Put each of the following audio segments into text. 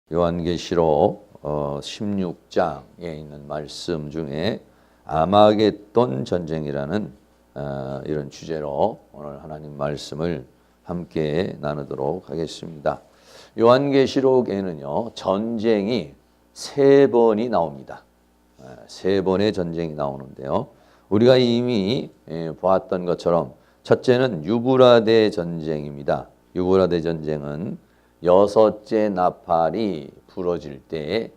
요한계시록 16장에 있는 말씀 중에 아마겟돈 전쟁이라는 이런 주제로 오늘 하나님 말씀을 함께 나누도록 하겠습니다. 요한계시록에는요, 전쟁이 3번이 나옵니다. 3번의 전쟁이 나오는데요. 우리가 이미 보았던 것처럼 첫째는 유브라데 전쟁입니다. 유브라데 전쟁은 6째 나팔이 부러질 때에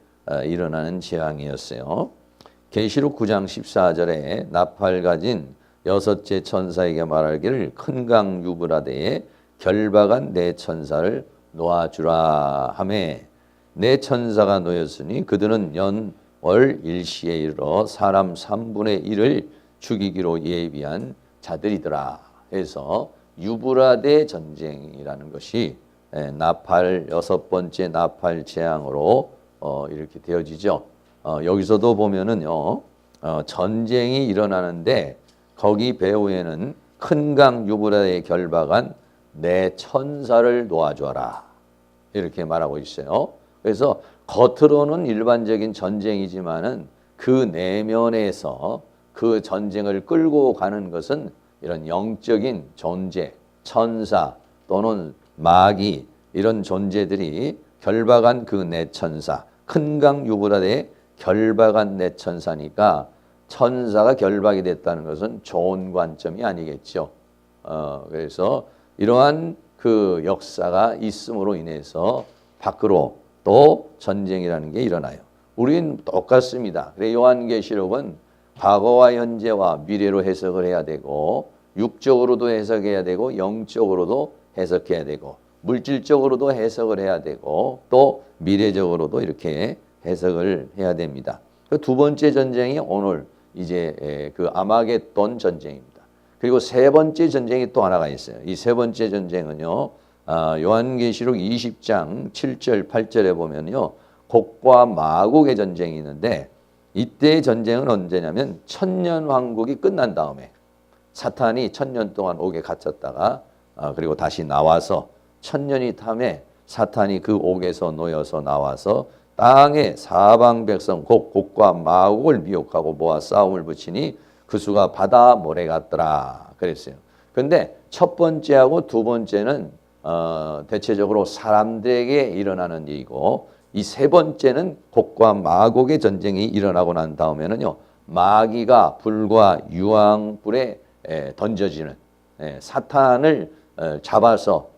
일어나는 재앙이었어요. 계시록 9장 14절에 나팔 가진 6째 천사에게 말하기를 큰 강 유브라데에 결박한 네 천사를 놓아주라 하매 네 천사가 놓였으니 그들은 연월 일시에 이르러 사람 3분의 1을 죽이기로 예비한 자들이더라 해서 유브라데 전쟁이라는 것이 나팔 6번째 나팔 재앙으로 이렇게 되어지죠. 여기서도 보면은요, 전쟁이 일어나는데 거기 배후에는 큰 강 유브라데에 결박한 네 천사를 놓아줘라 이렇게 말하고 있어요. 그래서 겉으로는 일반적인 전쟁이지만은 그 내면에서 그 전쟁을 끌고 가는 것은 이런 영적인 존재, 천사 또는 마귀 이런 존재들이 결박한 그 네 천사, 큰 강 유브라데에 결박한 네 천사니까 천사가 결박이 됐다는 것은 좋은 관점이 아니겠죠. 그래서 이러한 그 역사가 있음으로 인해서 밖으로 또 전쟁이라는 게 일어나요. 우리는 똑같습니다. 그래서 요한계시록은 과거와 현재와 미래로 해석을 해야 되고 육적으로도 해석해야 되고 영적으로도 해석해야 되고 물질적으로도 해석을 해야 되고 또 미래적으로도 이렇게 해석을 해야 됩니다. 그 두 번째 전쟁이 오늘 이제 그 아마겟돈 전쟁입니다. 그리고 세 번째 전쟁이 또 하나가 있어요. 이 세 번째 전쟁은요, 요한계시록 20장 7절 8절에 보면요, 곡과 마곡의 전쟁이 있는데 이때의 전쟁은 언제냐면 천년왕국이 끝난 다음에 사탄이 1000년 동안 옥에 갇혔다가 그리고 다시 나와서 1000년이 탐에 사탄이 그 옥에서 놓여서 나와서 땅에 사방 백성 곡과 마곡을 미혹하고 모아 싸움을 붙이니 그 수가 바다 모래 같더라 그랬어요. 그런데 첫 번째하고 두 번째는 대체적으로 사람들에게 일어나는 일이고 이 세 번째는 곡과 마곡의 전쟁이 일어나고 난 다음에는요, 마귀가 불과 유황불에 던져지는 사탄을 잡아서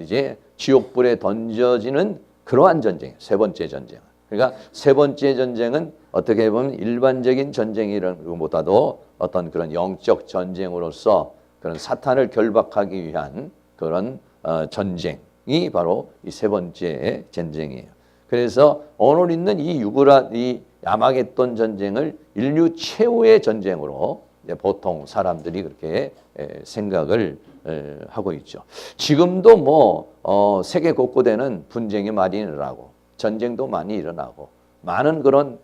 이제 지옥불에 던져지는 그러한 전쟁, 세 번째 전쟁. 그러니까 세 번째 전쟁은 어떻게 보면 일반적인 전쟁이라는 것보다도 어떤 그런 영적 전쟁으로서 그런 사탄을 결박하기 위한 그런 전쟁이 바로 이 세 번째 전쟁이에요. 그래서 오늘 있는 이 아마겟돈 전쟁을 인류 최후의 전쟁으로 보통 사람들이 그렇게 생각을 하고 있죠. 지금도 뭐 세계 곳곳에는 분쟁이 많이 일어나고 전쟁도 많이 일어나고 많은 그런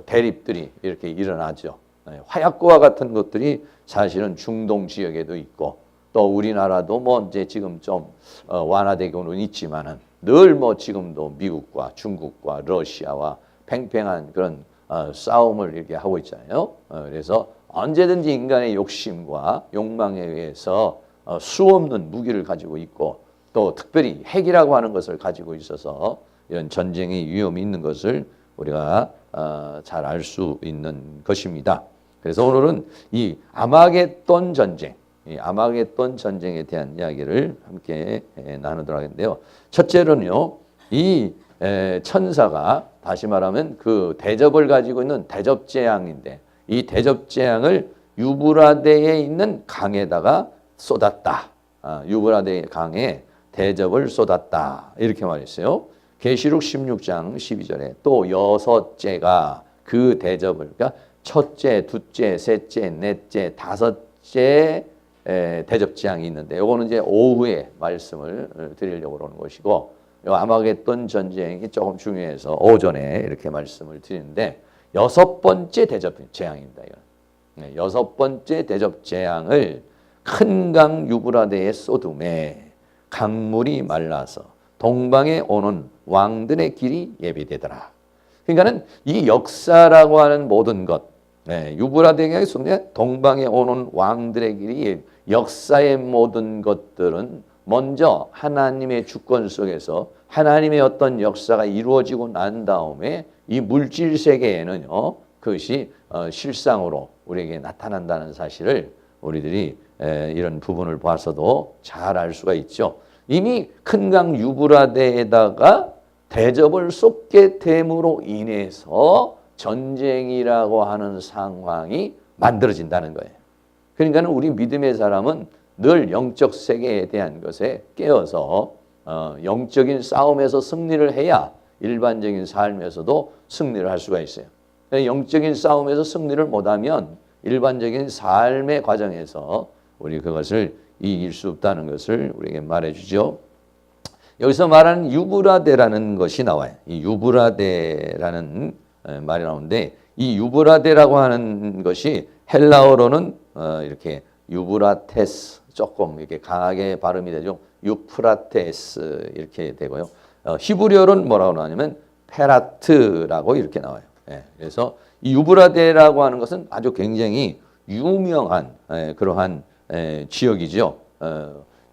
대립들이 이렇게 일어나죠. 화약고와 같은 것들이 사실은 중동 지역에도 있고 또 우리나라도 뭐 이제 지금 좀 완화되고는 있지만은 늘 뭐 지금도 미국과 중국과 러시아와 팽팽한 그런 싸움을 이렇게 하고 있잖아요. 그래서 언제든지 인간의 욕심과 욕망에 의해서 수없는 무기를 가지고 있고 또 특별히 핵이라고 하는 것을 가지고 있어서 이런 전쟁의 위험이 있는 것을 우리가 잘 알 수 있는 것입니다. 그래서 오늘은 이 아마겟돈 전쟁, 이 아마겟돈 전쟁에 대한 이야기를 함께 나누도록 하겠는데요. 첫째로는요, 이 천사가 다시 말하면 그 대접을 가지고 있는 대접재앙인데 이 대접재앙을 유브라데에 있는 강에다가 쏟았다. 유브라데 강에 대접을 쏟았다. 이렇게 말했어요. 계시록 16장 12절에 또 6째가 그 대접을, 그러니까 첫째, 둘째, 셋째, 넷째, 다섯째 대접재앙이 있는데 이거는 이제 오후에 말씀을 드리려고 그러는 것이고 아마겟돈 전쟁이 조금 중요해서 오전에 이렇게 말씀을 드리는데 6번째 대접재앙입니다. 이건. 6번째 대접재앙을 큰 강 유브라데에 쏟음에 강물이 말라서 동방에 오는 왕들의 길이 예비되더라. 그러니까는 이 역사라고 하는 모든 것, 유브라데강에 속에 동방에 오는 왕들의 길이 역사의 모든 것들은 먼저 하나님의 주권 속에서 하나님의 어떤 역사가 이루어지고 난 다음에 이 물질 세계에는요, 그것이 실상으로 우리에게 나타난다는 사실을 우리들이 이런 부분을 봐서도 잘 알 수가 있죠. 이미 큰 강 유브라데에다가 대접을 쏟게 됨으로 인해서 전쟁이라고 하는 상황이 만들어진다는 거예요. 그러니까 우리 믿음의 사람은 늘 영적 세계에 대한 것에 깨어서 영적인 싸움에서 승리를 해야 일반적인 삶에서도 승리를 할 수가 있어요. 영적인 싸움에서 승리를 못하면 일반적인 삶의 과정에서 우리 그것을 이길 수 없다는 것을 우리에게 말해주죠. 여기서 말하는 유브라데라는 것이 나와요. 이 유브라데라는 말이 나오는데 이 유브라데라고 하는 것이 헬라어로는 이렇게 유브라테스, 조금 이렇게 강하게 발음이 되죠. 유프라테스 이렇게 되고요. 히브리어로는 뭐라고 나오냐면 페라트라고 이렇게 나와요. 그래서 이 유브라데라고 하는 것은 아주 굉장히 유명한 그러한 지역이죠.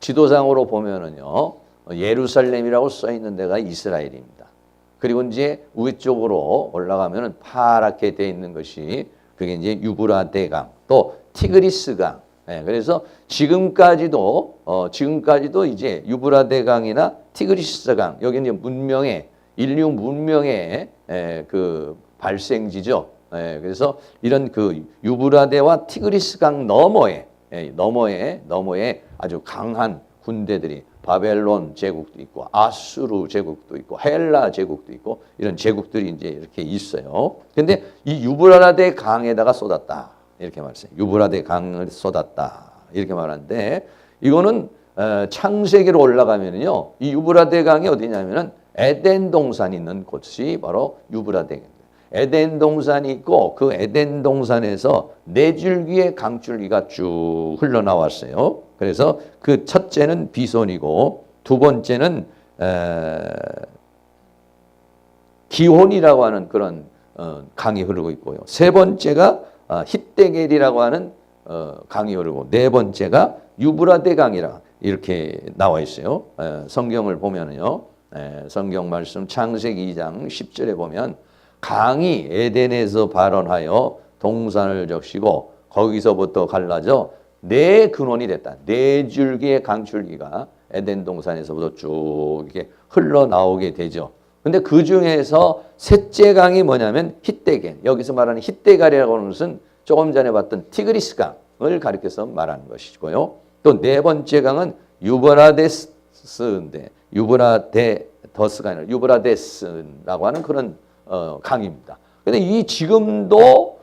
지도상으로 보면은요, 예루살렘이라고 써 있는 데가 이스라엘입니다. 그리고 이제 위쪽으로 올라가면은 파랗게 되어 있는 것이 그게 이제 유브라데강, 또 티그리스강. 그래서 지금까지도 이제 유브라데강이나 티그리스강, 여기는 이제 문명의 인류 문명의 그 발생지죠. 그래서 이런 그 유브라데와 티그리스강 너머에 아주 강한 군대들이 바벨론 제국도 있고 아수르 제국도 있고 헬라 제국도 있고 이런 제국들이 이제 이렇게 있어요. 근데 이 유브라데 강에다가 쏟았다. 이렇게 말했어요. 유브라데 강을 쏟았다. 이렇게 말하는데 이거는 창세기로 올라가면은요. 이 유브라데 강이 어디냐면은 에덴 동산이 있는 곳이 바로 유브라데입니다. 에덴 동산이 있고 그 에덴 동산에서 네 줄기의 강줄기가 쭉 흘러나왔어요. 그래서 그 첫째는 비손이고 두 번째는 기혼이라고 하는 그런 강이 흐르고 있고요. 세 번째가 힛데겔이라고 하는 강이 흐르고 네 번째가 유브라데 강이라 이렇게 나와 있어요. 성경을 보면은요. 성경 말씀 창세기 2장 10절에 보면 강이 에덴에서 발원하여 동산을 적시고 거기서부터 갈라져 네 근원이 됐다. 네 줄기의 강줄기가 에덴 동산에서부터 쭉 이렇게 흘러나오게 되죠. 근데 그 중에서 셋째 강이 뭐냐면 힛데겔. 여기서 말하는 힛데겔이라고 하는 것은 조금 전에 봤던 티그리스 강을 가리켜서 말하는 것이고요. 또 네 번째 강은 유브라데스인데 유브라데더스가 아니라 유브라데스라고 하는 그런 강입니다. 근데 이 지금도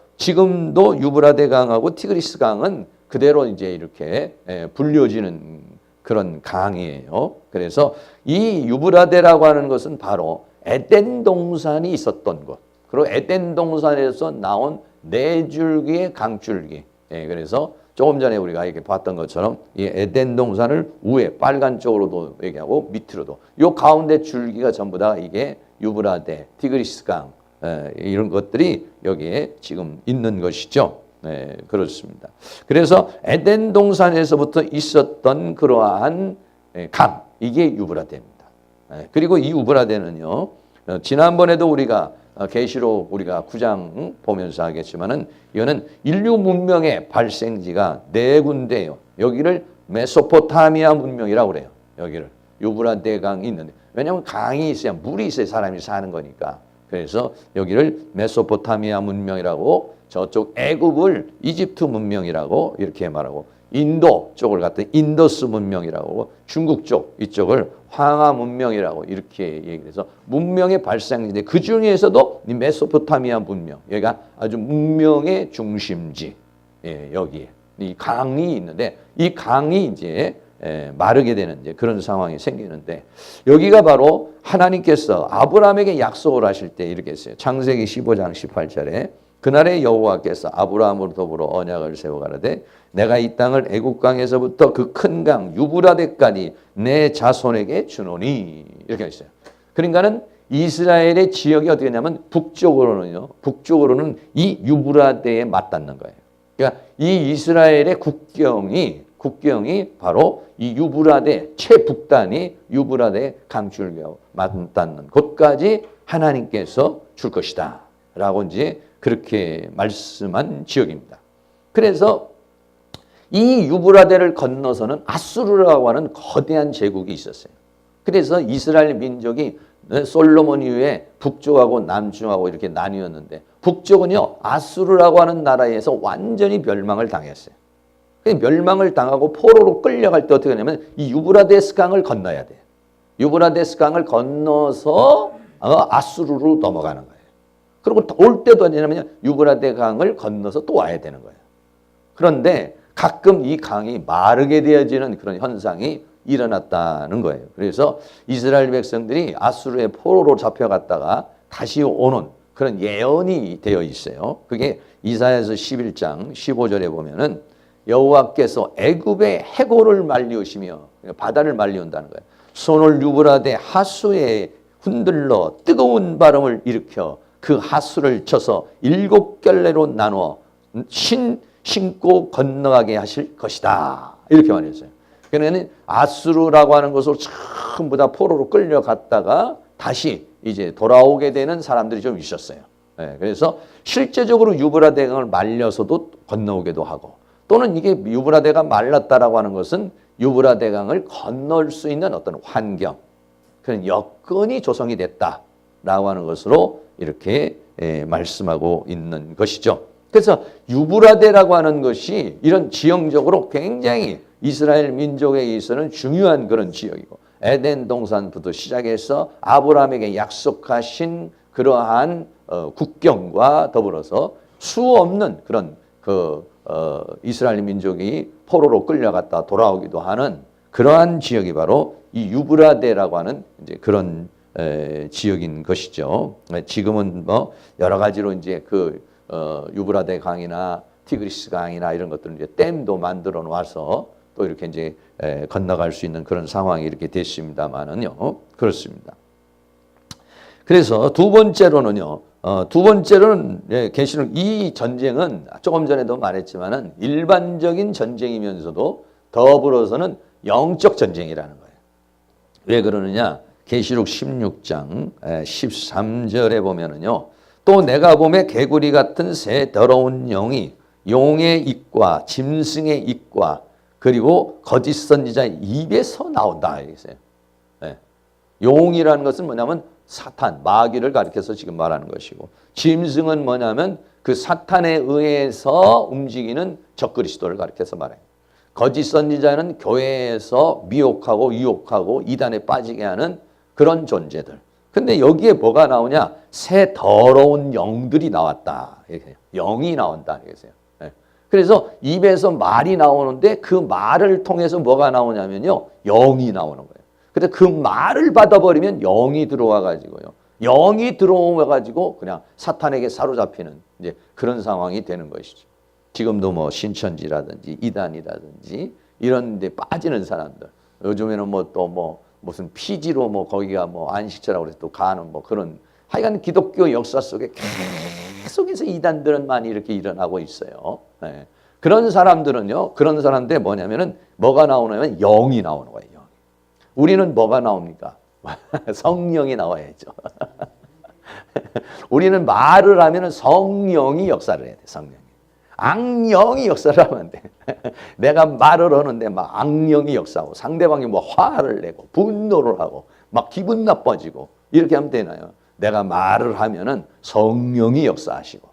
유브라데 강하고 티그리스 강은 그대로 이제 이렇게 불려지는 그런 강이에요. 그래서 이 유브라데라고 하는 것은 바로 에덴 동산이 있었던 곳. 그리고 에덴 동산에서 나온 네 줄기의 강줄기. 그래서 조금 전에 우리가 이렇게 봤던 것처럼 이 에덴 동산을 위에 빨간 쪽으로도 얘기하고 밑으로도 요 가운데 줄기가 전부 다 이게 유브라데, 티그리스 강 이런 것들이 여기에 지금 있는 것이죠. 그렇습니다. 그래서 에덴 동산에서부터 있었던 그러한 강, 이게 유브라데입니다. 그리고 이 유브라데는요, 지난번에도 우리가 계시록 우리가 9장 보면서 하겠지만은 이거는 인류 문명의 발생지가 네 군데예요. 여기를 메소포타미아 문명이라고 그래요. 여기를 유브라데 강이 있는데 왜냐하면 강이 있어야 물이 있어야 사람이 사는 거니까. 그래서 여기를 메소포타미아 문명이라고 저쪽 애굽을 이집트 문명이라고 이렇게 말하고 인도 쪽을 갖다 인더스 문명이라고 중국 쪽 이쪽을 황하 문명이라고 이렇게 얘기해서 문명의 발생지인데 그 중에서도 이 메소포타미아 문명 여기가 아주 문명의 중심지 여기에 이 강이 있는데 이 강이 이제 마르게 되는 이제 그런 상황이 생기는데 여기가 바로 하나님께서 아브라함에게 약속을 하실 때 이렇게 했어요. 창세기 15장 18절에 그날에 여호와께서 아브라함으로 더불어 언약을 세워 가라되 내가 이 땅을 애굽 강에서부터 그 큰 강 유브라데까지 내 자손에게 주노니 이렇게 했어요. 그러니까는 이스라엘의 지역이 어떻게 되냐면 북쪽으로는 이 유브라데에 맞닿는 거예요. 그러니까 이 이스라엘의 국경이 바로 이 유브라데 최북단이 유브라데 강줄기하고 맞닿는 곳까지 하나님께서 줄 것이다 라고 이제 그렇게 말씀한 지역입니다. 그래서 이 유브라데를 건너서는 아수르라고 하는 거대한 제국이 있었어요. 그래서 이스라엘 민족이 솔로몬 이후에 북쪽하고 남쪽하고 이렇게 나뉘었는데 북쪽은요 아수르라고 하는 나라에서 완전히 멸망을 당했어요. 멸망을 당하고 포로로 끌려갈 때 어떻게 하냐면 이 유브라데스 강을 건너야 돼요. 유브라데스 강을 건너서 아수르로 넘어가는 거예요. 그리고 올 때도 아니냐면 유브라데 강을 건너서 또 와야 되는 거예요. 그런데 가끔 이 강이 마르게 되어지는 그런 현상이 일어났다는 거예요. 그래서 이스라엘 백성들이 아수르의 포로로 잡혀갔다가 다시 오는 그런 예언이 되어 있어요. 그게 이사야서 11장 15절에 보면은 여호와께서 애굽의 해골을 말리우시며 바다를 말리운다는 거예요. 손을 유브라데 하수에 흔들러 뜨거운 바람을 일으켜 그 하수를 쳐서 7켤레로 나누어 신고 건너가게 하실 것이다. 이렇게 말했어요. 그러니까 아수르라고 하는 것으로 전부 다 포로로 끌려갔다가 다시 이제 돌아오게 되는 사람들이 좀 있었어요. 네, 그래서 실제적으로 유브라데강을 말려서도 건너오기도 하고 또는 이게 유브라데가 말랐다라고 하는 것은 유브라데강을 건널 수 있는 어떤 환경, 그런 여건이 조성이 됐다라고 하는 것으로 이렇게 말씀하고 있는 것이죠. 그래서 유브라데라고 하는 것이 이런 지형적으로 굉장히 이스라엘 민족에 있어서는 중요한 그런 지역이고 에덴 동산부터 시작해서 아브라함에게 약속하신 그러한 국경과 더불어서 수 없는 그런 이스라엘 민족이 포로로 끌려갔다 돌아오기도 하는 그러한 지역이 바로 이 유브라데라고 하는 이제 그런 지역인 것이죠. 지금은 뭐 여러 가지로 이제 유브라데 강이나 티그리스 강이나 이런 것들은 이제 댐도 만들어 놔서 또 이렇게 이제 건너갈 수 있는 그런 상황이 이렇게 됐습니다만은요. 그렇습니다. 그래서 두 번째로는 계시록 이 전쟁은 조금 전에도 말했지만은 일반적인 전쟁이면서도 더불어서는 영적 전쟁이라는 거예요. 왜 그러느냐? 계시록 16장 13절에 보면은요. 또 내가 보매 개구리 같은 새 더러운 영이 용의 입과 짐승의 입과 그리고 거짓 선지자의 입에서 나온다. 이랬어요. 네. 용이라는 것은 뭐냐면 사탄, 마귀를 가리켜서 지금 말하는 것이고 짐승은 뭐냐면 그 사탄에 의해서 움직이는 적그리스도를 가리켜서 말해요. 거짓 선지자는 교회에서 미혹하고 유혹하고 이단에 빠지게 하는 그런 존재들. 근데 여기에 뭐가 나오냐? 새 더러운 영들이 나왔다. 이렇게 영이 나온다. 이랬어요. 그래서 입에서 말이 나오는데 그 말을 통해서 뭐가 나오냐면요. 영이 나오는 거예요. 근데 그 말을 받아버리면 영이 들어와 가지고요. 영이 들어와 가지고 그냥 사탄에게 사로잡히는 이제 그런 상황이 되는 것이죠. 지금도 뭐 신천지라든지 이단이라든지 이런 데 빠지는 사람들. 요즘에는 뭐 또 뭐 무슨 피지로 뭐 거기가 뭐 안식처라고 해서 또 가는 뭐 그런 하여간 기독교 역사 속에 계속해서 이단들은 많이 이렇게 일어나고 있어요. 네. 그런 사람들은요. 그런 사람들 뭐냐면은 뭐가 나오냐면 영이 나오는 거예요. 영. 우리는 뭐가 나옵니까? 성령이 나와야죠. 우리는 말을 하면은 성령이 역사를 해야 돼. 성령이. 악령이 역사를 하면 안 돼. 내가 말을 하는데 막 악령이 역사하고 상대방이 뭐 화를 내고 분노를 하고 막 기분 나빠지고 이렇게 하면 되나요? 내가 말을 하면은 성령이 역사하시고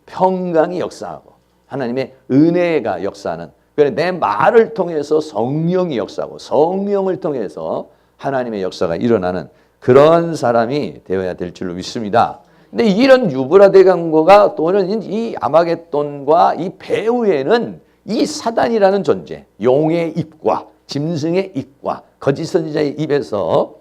평강이 역사하고 하나님의 은혜가 역사하는 그래 내 말을 통해서 성령이 역사하고 성령을 통해서 하나님의 역사가 일어나는 그런 사람이 되어야 될 줄로 믿습니다. 근데 이런 유브라데 강과 또는 이 아마겟돈과 이 배후에는 이 사단이라는 존재, 용의 입과 짐승의 입과 거짓 선지자의 입에서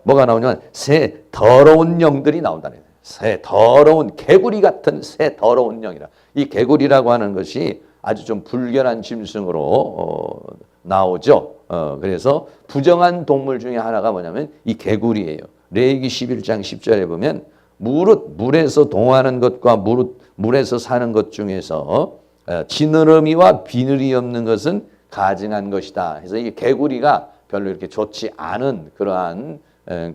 뭐가 나오냐면 새 더러운 영들이 나온다는 거예요. 새 더러운 개구리 같은 새 더러운 영이라. 이 개구리라고 하는 것이 아주 좀 불결한 짐승으로 나오죠. 그래서 부정한 동물 중에 하나가 뭐냐면 이 개구리예요. 레위기 11장 10절에 보면 물에서 동하는 것과 물에서 사는 것 중에서 지느러미와 비늘이 없는 것은 가증한 것이다. 그래서 이 개구리가 별로 이렇게 좋지 않은 그러한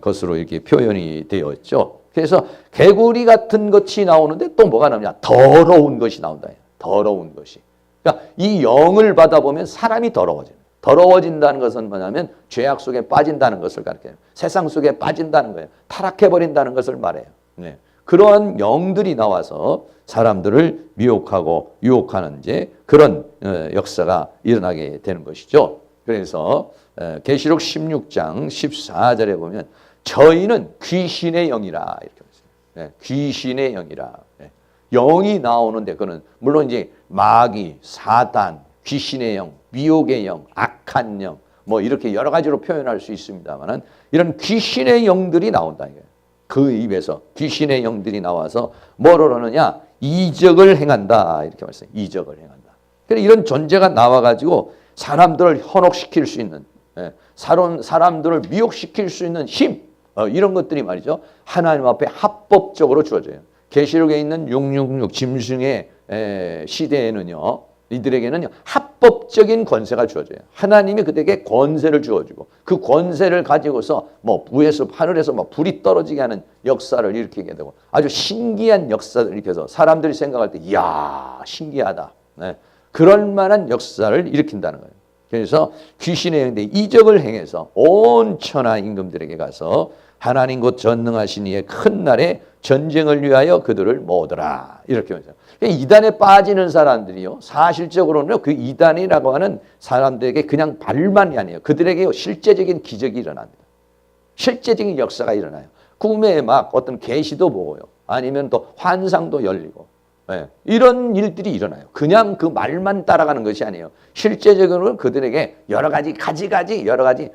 것으로 이렇게 표현이 되어 있죠. 그래서 개구리 같은 것이 나오는데 또 뭐가 나오냐? 더러운 것이 나온다. 더러운 것이. 그러니까 이 영을 받아보면 사람이 더러워져요. 더러워진다는 것은 뭐냐면 죄악 속에 빠진다는 것을 가르쳐요. 세상 속에 빠진다는 거예요. 타락해버린다는 것을 말해요. 네. 그러한 영들이 나와서 사람들을 미혹하고 유혹하는 이제 그런 역사가 일어나게 되는 것이죠. 그래서 계시록 16장 14절에 보면 저희는 귀신의 영이라 이렇게 했어요. 네. 귀신의 영이라. 네. 영이 나오는데 그는 물론 이제 마귀, 사단, 귀신의 영, 미혹의 영, 악한 영, 뭐 이렇게 여러 가지로 표현할 수 있습니다만은 이런 귀신의 영들이 나온다 이거예요. 그 입에서 귀신의 영들이 나와서 뭐를 하느냐? 이적을 행한다 이렇게 말했어요. 이적을 행한다. 그래서 이런 존재가 나와가지고 사람들을 현혹시킬 수 있는, 사람들을 미혹시킬 수 있는 힘, 이런 것들이 말이죠. 하나님 앞에 합법적으로 주어져요. 계시록에 있는 666 짐승의 시대에는요. 이들에게는 합법적인 권세가 주어져요. 하나님이 그들에게 권세를 주어주고 그 권세를 가지고서 뭐 위에서 하늘에서 막 불이 떨어지게 하는 역사를 일으키게 되고 아주 신기한 역사를 일으켜서 사람들이 생각할 때 이야 신기하다. 네. 그럴 만한 역사를 일으킨다는 거예요. 그래서 귀신의 영대 이적을 행해서 온 천하 임금들에게 가서 하나님 곧 전능하신 이의 큰 날에 전쟁을 위하여 그들을 모으더라. 이렇게 말해요. 이단에 빠지는 사람들이요. 사실적으로는 그 이단이라고 하는 사람들에게 그냥 말만이 아니에요. 그들에게 실제적인 기적이 일어납니다. 실제적인 역사가 일어나요. 꿈에 막 어떤 계시도 보고요. 아니면 또 환상도 열리고. 네. 이런 일들이 일어나요. 그냥 그 말만 따라가는 것이 아니에요. 실제적으로 그들에게 여러 가지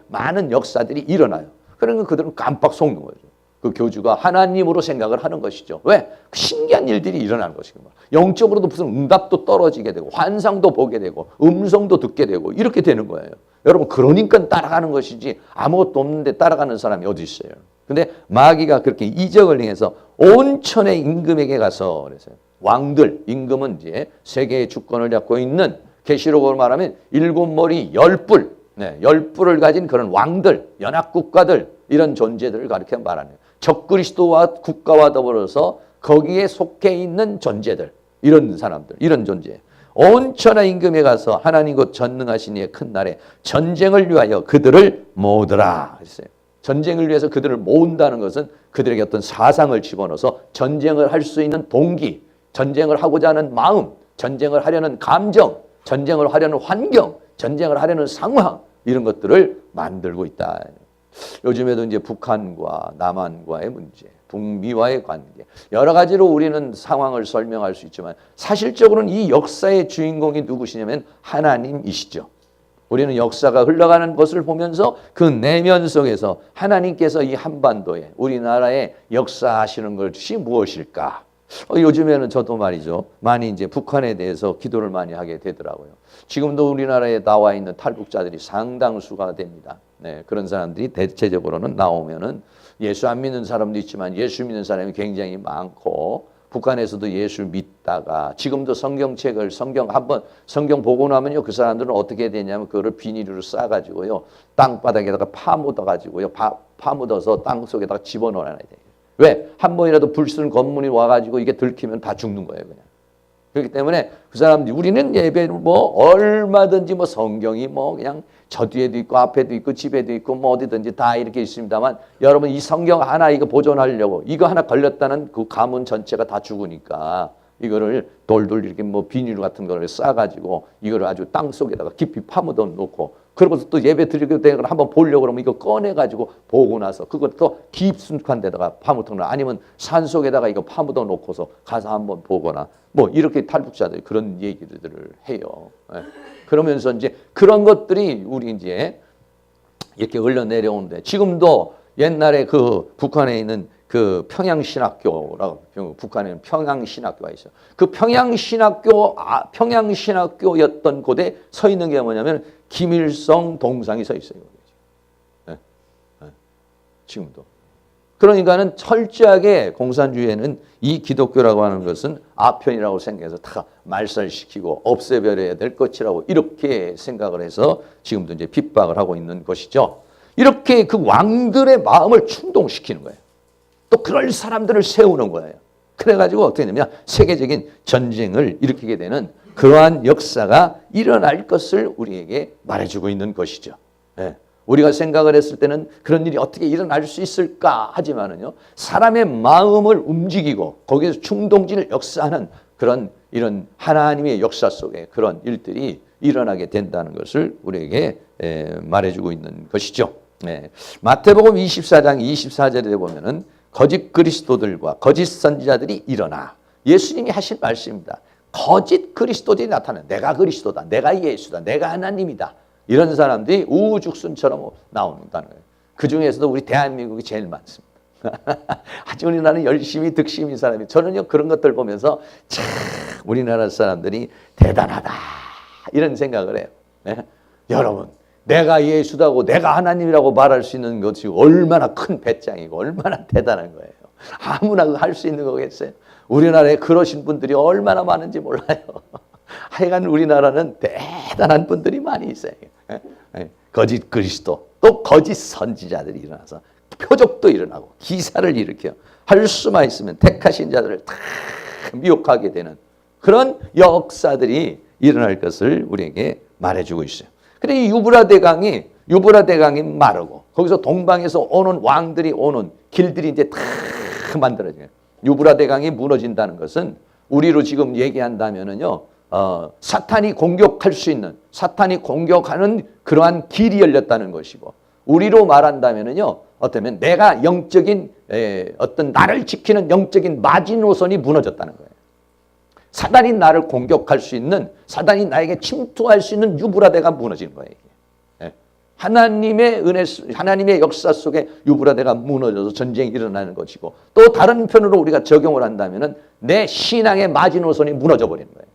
많은 역사들이 일어나요. 그러니까 그들은 깜빡 속는 거죠. 그 교주가 하나님으로 생각을 하는 것이죠. 왜? 신기한 일들이 일어나는 것이고 영적으로도 무슨 응답도 떨어지게 되고 환상도 보게 되고 음성도 듣게 되고 이렇게 되는 거예요. 여러분 그러니까 따라가는 것이지 아무것도 없는데 따라가는 사람이 어디 있어요. 근데 마귀가 그렇게 이적을 행해서 온 천의 임금에게 가서 그래서 왕들, 임금은 이제 세계의 주권을 잡고 있는 계시록으로 말하면 일곱 머리 열뿔, 열뿔을 가진 그런 왕들, 연합국가들 이런 존재들을 가리켜 말하네요. 적그리스도와 국가와 더불어서 거기에 속해 있는 존재들, 이런 사람들, 이런 존재. 온 천하 임금에 가서 하나님 곧 전능하신 이의 큰 날에 전쟁을 위하여 그들을 모으더라 했어요. 전쟁을 위해서 그들을 모은다는 것은 그들에게 어떤 사상을 집어넣어서 전쟁을 할 수 있는 동기, 전쟁을 하고자 하는 마음, 전쟁을 하려는 감정, 전쟁을 하려는 환경, 전쟁을 하려는 상황 이런 것들을 만들고 있다. 요즘에도 이제 북한과 남한과의 문제, 북미와의 관계 여러 가지로 우리는 상황을 설명할 수 있지만 사실적으로는 이 역사의 주인공이 누구시냐면 하나님이시죠. 우리는 역사가 흘러가는 것을 보면서 그 내면 속에서 하나님께서 이 한반도에 우리나라에 역사하시는 것이 무엇일까? 요즘에는 저도 말이죠. 많이 이제 북한에 대해서 기도를 많이 하게 되더라고요. 지금도 우리나라에 나와 있는 탈북자들이 상당수가 됩니다. 네, 그런 사람들이 대체적으로는 나오면은 예수 안 믿는 사람도 있지만 예수 믿는 사람이 굉장히 많고 북한에서도 예수 믿다가 지금도 성경책을 한번 성경 보고 나면요 그 사람들은 어떻게 되냐면 그거를 비닐로 싸가지고요 땅바닥에다가 파묻어가지고요 파묻어서 땅 속에다가 집어넣어놔야 돼요. 왜? 한 번이라도 불순 검문이 와가지고 이게 들키면 다 죽는 거예요, 그냥. 그렇기 때문에 그 사람들이 우리는 예배를 뭐 얼마든지 뭐 성경이 뭐 그냥 저 뒤에도 있고 앞에도 있고 집에도 있고 뭐 어디든지 다 이렇게 있습니다만 여러분 이 성경 하나 이거 보존하려고 이거 하나 걸렸다는 그 가문 전체가 다 죽으니까 이거를 돌돌 이렇게 뭐 비닐 같은 거를 싸가지고 이거를 아주 땅 속에다가 깊이 파묻어 놓고 그러고서 또 예배 드리게 되는 걸 한번 보려고 그러면 이거 꺼내가지고 보고 나서 그것도 깊숙한 데다가 파묻어 놓아 아니면 산 속에다가 이거 파묻어 놓고서 가서 한번 보거나 뭐 이렇게 탈북자들이 그런 얘기들을 해요. 네. 그러면서 이제 그런 것들이 우리 이제 이렇게 흘러내려오는데 지금도 옛날에 그 북한에 있는 그 평양신학교라고, 북한에는 평양신학교가 있어요. 그 평양신학교였던 곳에 서 있는 게 뭐냐면 김일성 동상이 서 있어요. 네. 네. 지금도. 그러니까는 철저하게 공산주의에는 이 기독교라고 하는 것은 아편이라고 생각해서 다 말살시키고 없애버려야 될 것이라고 이렇게 생각을 해서 지금도 이제 핍박을 하고 있는 것이죠. 이렇게 그 왕들의 마음을 충동시키는 거예요. 또 그럴 사람들을 세우는 거예요. 그래가지고 어떻게 되냐면 세계적인 전쟁을 일으키게 되는 그러한 역사가 일어날 것을 우리에게 말해주고 있는 것이죠. 네. 우리가 생각을 했을 때는 그런 일이 어떻게 일어날 수 있을까 하지만은요, 사람의 마음을 움직이고 거기에서 충동진을 역사하는 그런 이런 하나님의 역사 속에 그런 일들이 일어나게 된다는 것을 우리에게 말해주고 있는 것이죠. 네. 마태복음 24장 24절에 보면은 거짓 그리스도들과 거짓 선지자들이 일어나, 예수님이 하신 말씀입니다. 거짓 그리스도들이 나타나. 내가 그리스도다, 내가 예수다, 내가 하나님이다. 이런 사람들이 우후죽순처럼 나온다는 거예요. 그 중에서도 우리 대한민국이 제일 많습니다. 아주 우리나라는 열심히 득심인 사람이, 저는요 그런 것들 보면서 참 우리나라 사람들이 대단하다 이런 생각을 해요. 네? 여러분, 내가 예수다고 내가 하나님이라고 말할 수 있는 것이 얼마나 큰 배짱이고 얼마나 대단한 거예요. 아무나 할 수 있는 거겠어요? 우리나라에 그러신 분들이 얼마나 많은지 몰라요. 하여간 우리나라는 대단한 분들이 많이 있어요. 거짓 그리스도, 또 거짓 선지자들이 일어나서 표적도 일어나고 기사를 일으켜 할 수만 있으면 택하신 자들을 다 미혹하게 되는 그런 역사들이 일어날 것을 우리에게 말해주고 있어요. 그런데 이 유브라 대강이 마르고 거기서 동방에서 오는 왕들이 오는 길들이 이제 다 만들어져요. 유브라 대강이 무너진다는 것은 우리로 지금 얘기한다면은요, 사탄이 공격할 수 있는, 사탄이 공격하는 그러한 길이 열렸다는 것이고, 우리로 말한다면은요, 어쩌면 내가 영적인 어떤 나를 지키는 영적인 마지노선이 무너졌다는 거예요. 사단이 나를 공격할 수 있는, 사단이 나에게 침투할 수 있는 유브라데가 무너지는 거예요. 하나님의 은혜, 하나님의 역사 속에 유브라데가 무너져서 전쟁이 일어나는 것이고, 또 다른 편으로 우리가 적용을 한다면은 내 신앙의 마지노선이 무너져 버리는 거예요.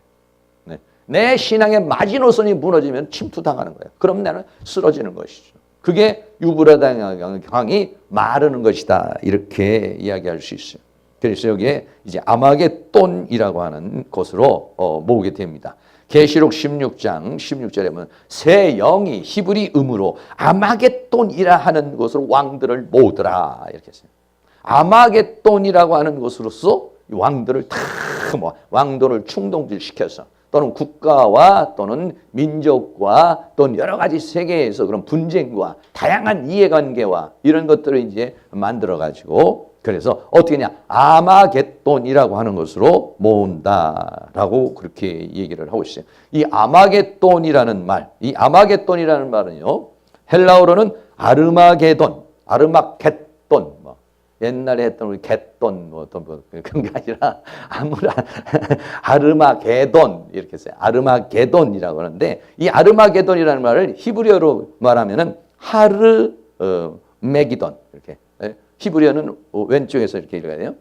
내 신앙의 마지노선이 무너지면 침투당하는 거예요. 그럼 나는 쓰러지는 것이죠. 그게 유브라데강이 마르는 것이다, 이렇게 이야기할 수 있어요. 그래서 여기에 이제 아마겟돈이라고 하는 곳으로 모으게 됩니다. 계시록 16장 16절에 보면 새 영이 히브리 음으로 아마겟돈이라 하는 곳으로 왕들을 모으더라, 이렇게 했어요. 아마겟돈이라고 하는 곳으로서 왕들을 다 왕들을 충동질시켜서 또는 국가와 또는 민족과 또는 여러 가지 세계에서 그런 분쟁과 다양한 이해관계와 이런 것들을 이제 만들어 가지고, 그래서 어떻게 하냐, 아마겟돈이라고 하는 것으로 모은다라고 그렇게 얘기를 하고 있어요. 이 아마겟돈이라는 말, 이 아마겟돈이라는 말은요, 헬라어로는 아르마게돈, 뭐 옛날에 했던 우리 겟돈 뭐 어떤 그런 게 아니라 아르마게돈 이렇게 했어요. 아르마게돈이라고 하는데, 이 아르마게돈이라는 말을 히브리어로 말하면은 메기돈, 이렇게. 히브리어는 왼쪽에서 이렇게 읽어야 돼요.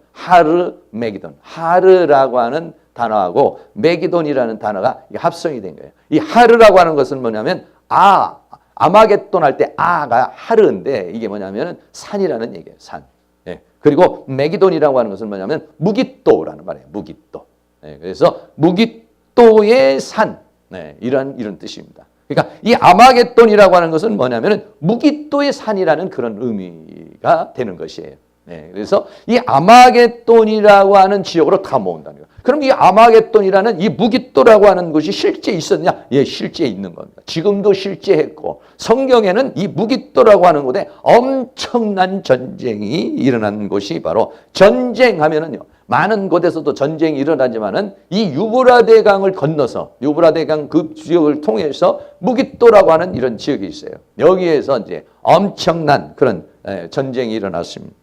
메기돈. 하르라고 하는 단어하고 메기돈이라는 단어가 합성이 된 거예요. 이 하르라고 하는 것은 뭐냐면 아마겟돈 할 때 아가 하르인데, 이게 뭐냐면은 산이라는 얘기예요. 산. 예. 그리고 메기돈이라고 하는 것은 뭐냐면 무깃도라는 말이에요. 무깃도. 예. 그래서 무깃도의 산. 네. 이런 뜻입니다. 그러니까 이 아마겟돈이라고 하는 것은 뭐냐면은 무깃도의 산이라는 그런 의미가 되는 것이에요. 네, 그래서 이 아마겟돈이라고 하는 지역으로 다 모은다는 거예요. 그럼 이 아마겟돈이라는 이 무깃도라고 하는 것이 실제 있었냐? 예, 실제 있는 겁니다. 지금도 실제 했고, 성경에는 이 무깃도라고 하는 곳에 엄청난 전쟁이 일어난 곳이 바로, 전쟁하면은요, 많은 곳에서도 전쟁이 일어나지만은 이 유브라데 강을 건너서 유브라데 강 그 지역을 통해서 무깃도라고 하는 이런 지역이 있어요. 여기에서 이제 엄청난 그런 전쟁이 일어났습니다.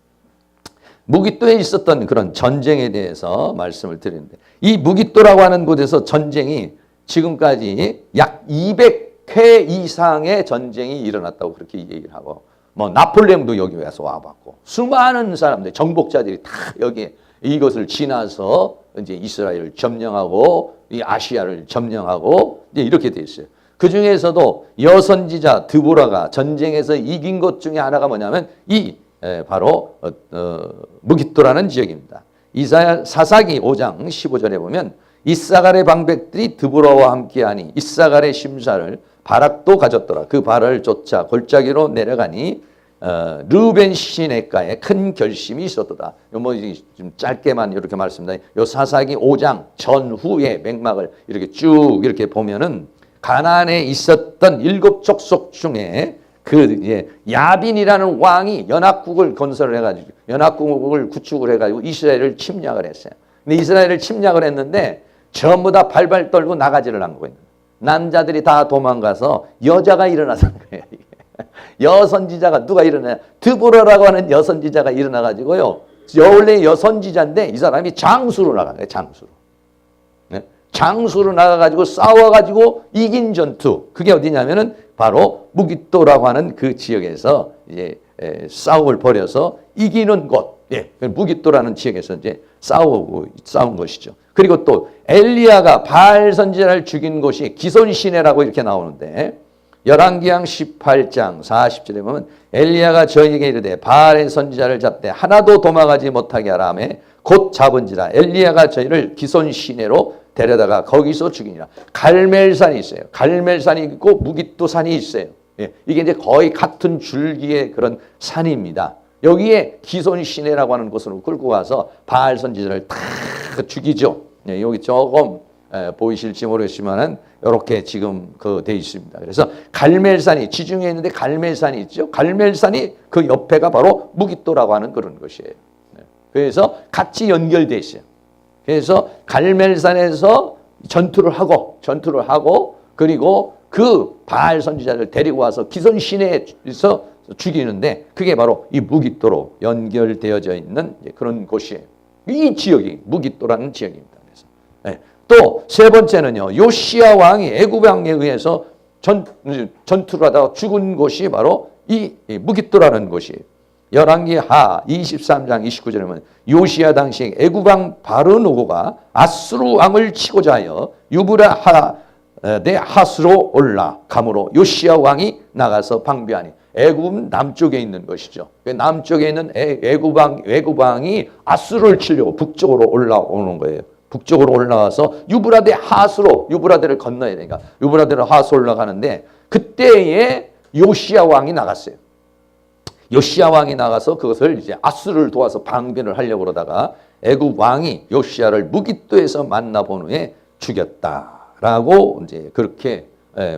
무깃도에 있었던 그런 전쟁에 대해서 말씀을 드리는데, 이 무깃도라고 하는 곳에서 전쟁이 지금까지 약 200회 이상의 전쟁이 일어났다고 그렇게 얘기를 하고, 뭐 나폴레옹도 여기 와서 와봤고 수많은 사람들 정복자들이 다 여기에 이것을 지나서 이제 이스라엘을 점령하고 이 아시아를 점령하고 이제 이렇게 돼 있어요. 그 중에서도 여선지자 드보라가 전쟁에서 이긴 것 중에 하나가 뭐냐면 이 바로 무깃도라는 지역입니다. 이사야 사사기 5장 15절에 보면 이사갈의 방백들이 드보라와 함께하니 이사갈의 심사를 바락도 가졌더라. 그 발을 쫓아 골짜기로 내려가니 르벤 시내가에 큰 결심이 있었도다. 뭐 좀 짧게만 이렇게 말씀드립니다. 요 사사기 5장 전후의 맥락을 이렇게 쭉 이렇게 보면은 가나안에 있었던 7 족속 중에 그 이제 야빈이라는 왕이 연합국을 건설을 해가지고 연합국을 구축을 해가지고 이스라엘을 침략을 했어요. 근데 이스라엘을 침략을 했는데 전부 다 발발 떨고 나가지를 한 거예요. 남자들이 다 도망가서 여자가 일어나서 거예요. 여선지자가 누가 일어나냐? 드보라라고 하는 여선지자가 일어나가지고요. 원래 여선지자인데 이 사람이 장수로 나간 거예요. 장수로. 네? 장수로 나가가지고 싸워가지고 이긴 전투. 그게 어디냐면은 바로 무깃도라고 하는 그 지역에서 이제 싸움을 벌여서 이기는 곳. 예, 무깃도라는 지역에서 이제 싸운 것이죠. 그리고 또 엘리야가 바알 선지자를 죽인 곳이 기손 시내라고 이렇게 나오는데 열왕기상 18장 40절에 보면 엘리야가 저에게 이르되 바알의 선지자를 잡되 하나도 도망하지 못하게 하라 하며 곧 잡은지라 엘리야가 저희를 기손 시내로 데려다가 거기서 죽이니라. 갈멜산이 있어요. 갈멜산이 있고 무깃도 산이 있어요. 예, 이게 이제 거의 같은 줄기의 그런 산입니다. 여기에 기손 시내라고 하는 곳으로 끌고 가서 바알 선지자를 다 죽이죠. 예, 여기 조금 보이실지 모르겠지만은 이렇게 지금 그 돼 있습니다. 그래서 갈멜산이 지중해에 있는데 갈멜산이 있죠. 갈멜산이 그 옆에가 바로 무깃도라고 하는 그런 것이에요. 네. 그래서 같이 연결돼 있어요. 그래서 갈멜산에서 전투를 하고 그리고 그 바알 선지자를 데리고 와서 기손 시내에서 죽이는데 그게 바로 이 무깃도로 연결되어져 있는 그런 곳이에요. 이 지역이 무깃도라는 지역입니다. 그래서 네. 또 세 번째는요. 요시야 왕이 애굽 왕에 의해서 전투를 하다가 죽은 곳이 바로 이 무깃도라는 곳이에요. 열왕기 하 23장 29절에 보면 요시야 당시 애굽 왕 바르노고가 아수르 왕을 치고자 하여 유브라 내 하스로 올라가므로 요시야 왕이 나가서 방비하니 애굽은 남쪽에 있는 것이죠. 남쪽에 있는 애굽 왕이 아수르를 치려고 북쪽으로 올라오는 거예요. 북쪽으로 올라와서 유브라데 하수로 유브라데를 건너야 되니까 유브라데로 하수 올라가는데 그때에 요시야 왕이 나갔어요. 요시야 왕이 나가서 그것을 이제 아수르를 도와서 방비를 하려고 그러다가 애굽 왕이 요시야를 무깃도에서 만나본 후에 죽였다라고 이제 그렇게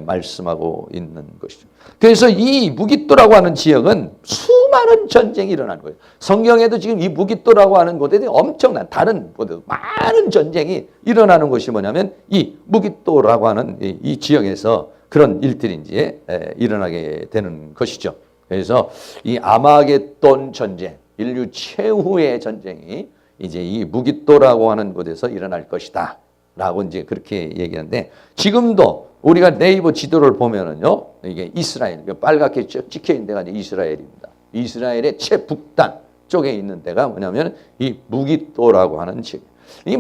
말씀하고 있는 것이죠. 그래서 이 무깃도라고 하는 지역은 수많은 전쟁이 일어난 거예요. 성경에도 지금 이 무깃도라고 하는 곳에 엄청난 다른 많은 전쟁이 일어나는 것이 뭐냐면 이 무깃도라고 하는 이 지역에서 그런 일들이 이제 일어나게 되는 것이죠. 그래서 이 아마겟돈 전쟁, 인류 최후의 전쟁이 이제 이 무깃도라고 하는 곳에서 일어날 것이다. 라고 이제 그렇게 얘기하는데 지금도 우리가 네이버 지도를 보면은요, 이게 이스라엘, 빨갛게 찍혀 있는 데가 이제 이스라엘입니다. 이스라엘의 최북단 쪽에 있는 데가 뭐냐면 이 무깃도라고 하는 지역. 이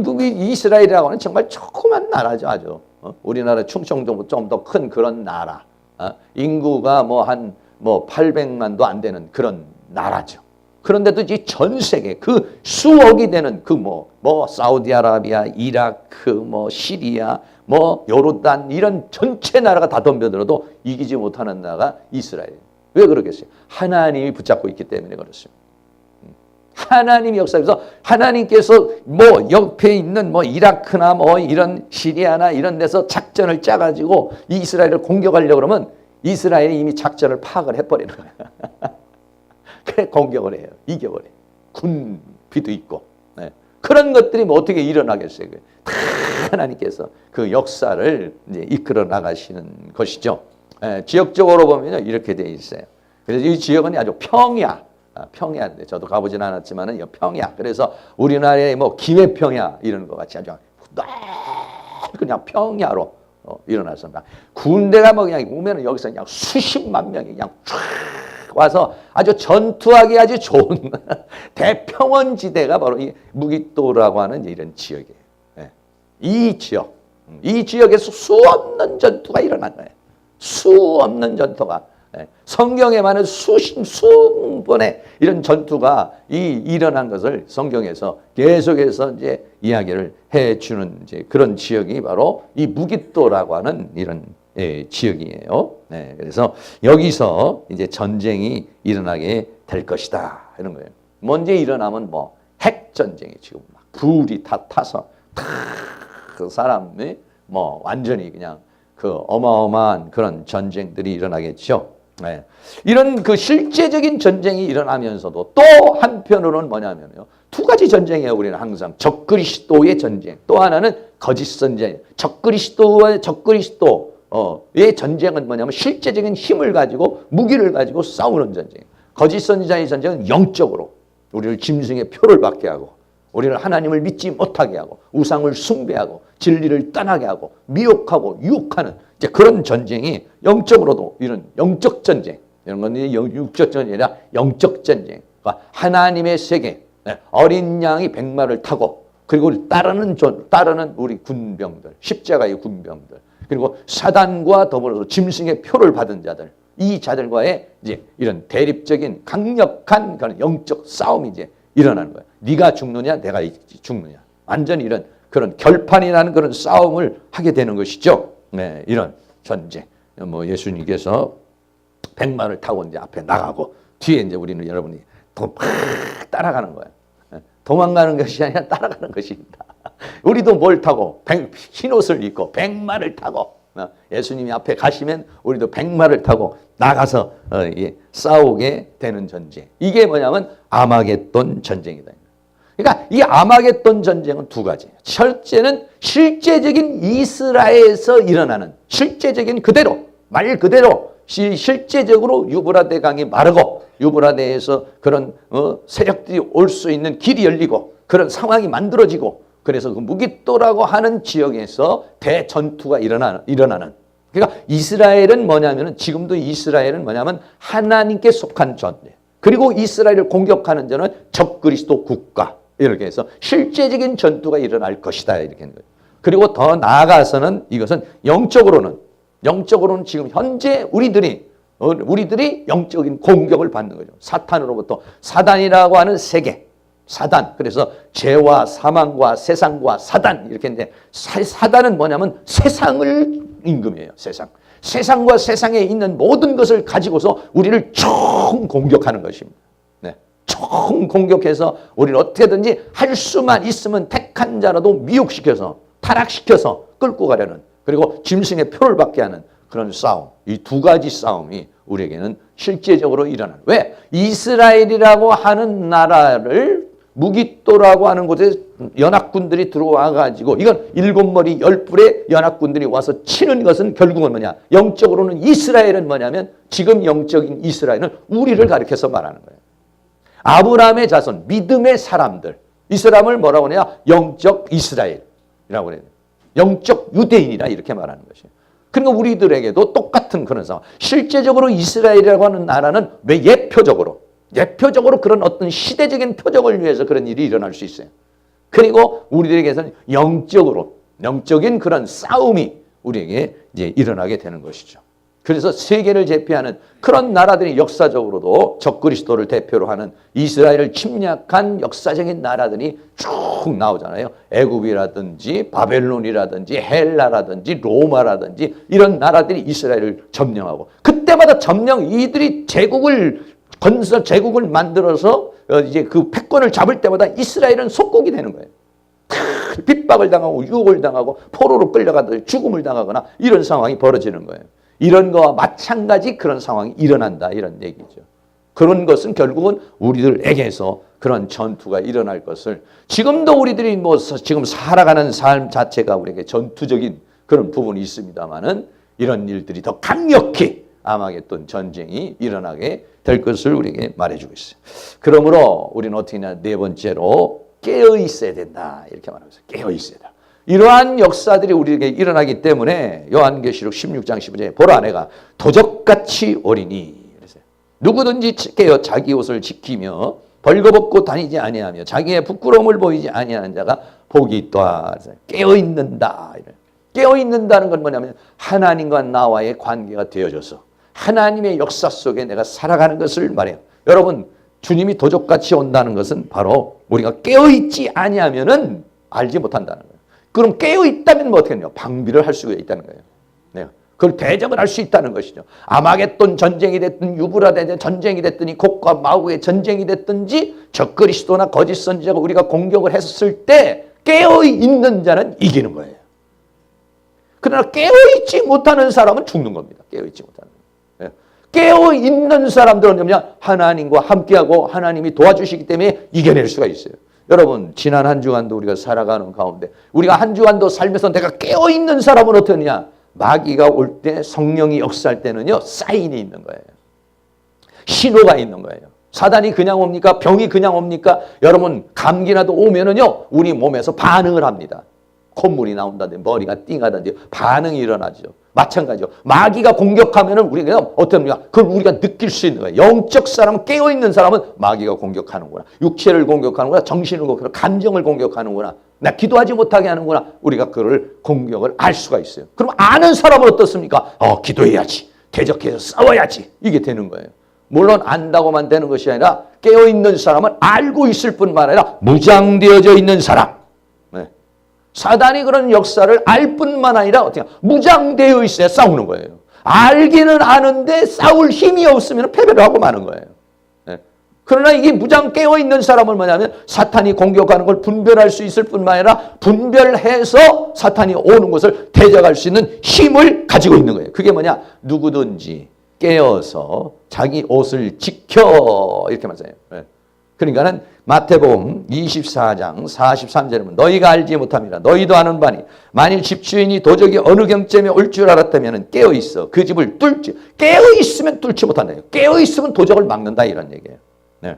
이스라엘이라고 하는 정말 조그만 나라죠, 아주. 우리나라 충청도 좀 더 큰 그런 나라. 인구가 한 800만도 안 되는 그런 나라죠. 그런데도 이 전 세계 그 수억이 되는 사우디아라비아, 이라크, 시리아, 요르단 이런 전체 나라가 다 덤벼들어도 이기지 못하는 나라가 이스라엘. 왜 그러겠어요? 하나님이 붙잡고 있기 때문에 그렇습니다. 하나님 역사에서 하나님께서 옆에 있는 이라크나 이런 시리아나 이런 데서 작전을 짜가지고 이스라엘을 공격하려고 그러면 이스라엘이 이미 작전을 파악을 해버리는 거예요. 그래 공격을 해요. 이겨버려요. 군비도 있고. 네. 그런 것들이 어떻게 일어나겠어요. 다 하나님께서 그 역사를 이제 이끌어 나가시는 것이죠. 지역적으로 보면 이렇게 돼 있어요. 그래서 이 지역은 아주 평야. 평야인데 저도 가보진 않았지만은 평야. 그래서 우리나라의 기회평야 이런 것 같이 아주 그냥 평야로 일어났습니다. 군대가 그냥 오면은 여기서 그냥 수십만 명이 그냥 쫙 와서 아주 전투하기 아주 좋은 대평원 지대가 바로 이 무기또라고 하는 이런 지역이에요. 예. 이 지역에서 수없는 전투가 일어난 거예요. 수없는 전투가. 성경에 많은 수번의 이런 전투가 일어난 것을 성경에서 계속해서 이제 이야기를 해주는 이제 그런 지역이 바로 이 무기또라고 하는 이런 지역이에요. 그래서 여기서 이제 전쟁이 일어나게 될 것이다 이런 거예요. 먼저 일어나면 뭐 핵전쟁이 지금 막 불이 다 타서 그 사람이 뭐 완전히 그냥 그 어마어마한 그런 전쟁들이 일어나겠죠. 이런 그 실제적인 전쟁이 일어나면서도 또 한편으로는 뭐냐면요. 두 가지 전쟁이에요. 우리는 항상 적그리스도의 전쟁. 또 하나는 거짓 선쟁. 적그리스도의 전쟁은 뭐냐면 실제적인 힘을 가지고 무기를 가지고 싸우는 전쟁. 거짓 선지자의 전쟁은 영적으로 우리를 짐승의 표를 받게 하고 우리를 하나님을 믿지 못하게 하고 우상을 숭배하고 진리를 떠나게 하고 미혹하고 유혹하는 이제 그런 전쟁이 영적으로도 이런 영적 전쟁 이런 건 육적 전쟁이 아니라 영적 전쟁. 그러니까 하나님의 세계 어린 양이 백마를 타고 그리고 따르는 우리 군병들 십자가의 군병들 그리고 사단과 더불어서 짐승의 표를 받은 자들 이 자들과의 이제 이런 대립적인 강력한 그런 영적 싸움이 이제 일어나는 거예요. 네가 죽느냐 내가 죽느냐 완전히 이런 그런 결판이 나는 그런 싸움을 하게 되는 것이죠. 이런 전쟁. 뭐 예수님께서 백마를 타고 이제 앞에 나가고 뒤에 이제 우리는 여러분이 막 따라가는 거예요. 도망가는 것이 아니라 따라가는 것입니다. 우리도 뭘 타고 흰옷을 입고 백마를 타고 예수님이 앞에 가시면 우리도 백마를 타고 나가서 싸우게 되는 전쟁. 이게 뭐냐면 아마겟돈 전쟁이다. 그러니까 이 아마겟돈 전쟁은 두 가지예요. 첫째는 실제적인 이스라엘에서 일어나는 실제적인 그대로 말 그대로 실제적으로 유브라데 강이 마르고 유브라데에서 그런 세력들이 올 수 있는 길이 열리고 그런 상황이 만들어지고 그래서 그 무기또라고 하는 지역에서 대전투가 일어나는 그러니까 이스라엘은 뭐냐면은 지금도 이스라엘은 뭐냐면 하나님께 속한 전쟁 그리고 이스라엘을 공격하는 자는 적그리스도 국가 이렇게 해서 실제적인 전투가 일어날 것이다 이렇게 하는 거예요. 그리고 더 나아가서는 이것은 영적으로는 지금 현재 우리들이 영적인 공격을 받는 거죠. 사탄으로부터 사단이라고 하는 세계 사단 그래서 죄와 사망과 세상과 사단 이렇게 했는데 사단은 뭐냐면 세상을 임금이에요. 세상과 세상에 있는 모든 것을 가지고서 우리를 총 공격하는 것입니다. 총 공격해서 우리를 어떻게든지 할 수만 있으면 택한 자라도 미혹시켜서 타락시켜서 끌고 가려는 그리고 짐승의 표를 받게 하는 그런 싸움. 이 두 가지 싸움이 우리에게는 실제적으로 일어나는. 왜? 이스라엘이라고 하는 나라를 무기또라고 하는 곳에 연합군들이 들어와 가지고 이건 일곱 머리 열 뿔의 연합군들이 와서 치는 것은 결국은 뭐냐? 영적으로는 이스라엘은 뭐냐면 지금 영적인 이스라엘은 우리를 가리켜서 말하는 거예요. 아브라함의 자손, 믿음의 사람들. 이 사람을 뭐라고 하냐? 영적 이스라엘이라고 그래요. 영적 유대인이라 이렇게 말하는 것이에요. 그러니까 우리들에게도 똑같은 그런 상황. 실제적으로 이스라엘이라고 하는 나라는 왜 예표적으로 그런 어떤 시대적인 표적을 위해서 그런 일이 일어날 수 있어요. 그리고 우리들에게서는 영적인 그런 싸움이 우리에게 이제 일어나게 되는 것이죠. 그래서 세계를 제패하는 그런 나라들이 역사적으로도 적그리스도를 대표로 하는 이스라엘을 침략한 역사적인 나라들이 쭉 나오잖아요. 애굽이라든지 바벨론이라든지 헬라라든지 로마라든지 이런 나라들이 이스라엘을 점령하고 그때마다 이들이 제국을 만들어서 이제 그 패권을 잡을 때마다 이스라엘은 속국이 되는 거예요. 핍박을 당하고 유혹을 당하고 포로로 끌려가듯 죽음을 당하거나 이런 상황이 벌어지는 거예요. 이런 거와 마찬가지 그런 상황이 일어난다 이런 얘기죠. 그런 것은 결국은 우리들에게서 그런 전투가 일어날 것을 지금도 우리들이 지금 살아가는 삶 자체가 우리에게 전투적인 그런 부분이 있습니다만은 이런 일들이 더 강력히 아마겟돈 전쟁이 일어나게 될 것을 우리에게 말해주고 있어요. 그러므로 우리는 어떻게 하냐 네 번째로 깨어 있어야 된다 이렇게 말하고 있어요. 깨어 있어야 된다. 이러한 역사들이 우리에게 일어나기 때문에 요한계시록 16장 15절에 보라 내가 도적같이 오리니 그랬어요. 누구든지 깨어 자기 옷을 지키며 벌거벗고 다니지 아니하며 자기의 부끄러움을 보이지 아니하는 자가 복이 있다. 깨어 있는다. 깨어 있는다는 건 뭐냐면 하나님과 나와의 관계가 되어져서 하나님의 역사 속에 내가 살아가는 것을 말해요. 여러분, 주님이 도적같이 온다는 것은 바로 우리가 깨어 있지 아니하면은 알지 못한다는 거예요. 그럼 깨어 있다면 뭐 어떻게 하냐? 방비를 할 수가 있다는 거예요. 네. 그걸 대적을 할 수 있다는 것이죠. 아마겟돈 전쟁이 됐든 유브라데 전쟁이 됐든 곡과 마구의 전쟁이 됐든지 적그리스도나 거짓 선지자가 우리가 공격을 했을 때 깨어 있는 자는 이기는 거예요. 그러나 깨어 있지 못하는 사람은 죽는 겁니다. 깨어 있지 못하는. 네. 깨어 있는 사람들은 뭐냐? 하나님과 함께하고 하나님이 도와주시기 때문에 이겨낼 수가 있어요. 여러분, 지난 한 주간도 우리가 살아가는 가운데 우리가 한 주간도 살면서 내가 깨어 있는 사람은 어떠냐? 마귀가 올 때, 성령이 역사할 때는요, 사인이 있는 거예요. 신호가 있는 거예요. 사단이 그냥 옵니까? 병이 그냥 옵니까? 여러분, 감기라도 오면은요, 우리 몸에서 반응을 합니다. 콧물이 나온다든지 머리가 띵하다든지 반응이 일어나죠. 마찬가지죠. 마귀가 공격하면은 우리가 어떻습니까? 그걸 우리가 느낄 수 있는 거예요. 영적 사람은, 깨어있는 사람은 마귀가 공격하는구나. 육체를 공격하는구나. 정신을 공격하는구나. 감정을 공격하는구나. 나 기도하지 못하게 하는구나. 우리가 그를 공격을 알 수가 있어요. 그럼 아는 사람은 어떻습니까? 기도해야지. 대적해서 싸워야지. 이게 되는 거예요. 물론 안다고만 되는 것이 아니라 깨어있는 사람은 알고 있을 뿐만 아니라 무장되어져 있는 사람. 네. 사단이 그런 역사를 알 뿐만 아니라 어떻게 무장되어 있어야 싸우는 거예요. 알기는 아는데 싸울 힘이 없으면 패배를 하고 마는 거예요. 네. 그러나 이게 무장 깨어있는 사람은 뭐냐면 사탄이 공격하는 걸 분별할 수 있을 뿐만 아니라 분별해서 사탄이 오는 것을 대적할 수 있는 힘을 가지고 있는 거예요. 그게 뭐냐? 누구든지 깨어서 자기 옷을 지켜, 이렇게 말해요. 네. 그러니까는 마태복음 24장 43절에 보면 너희가 알지 못함이라 너희도 아는 바니 만일 집주인이 도적이 어느 경쯤에 올 줄 알았다면 깨어 있어 그 집을 뚫지. 깨어 있으면 뚫지 못한다. 깨어 있으면 도적을 막는다, 이런 얘기예요. 네.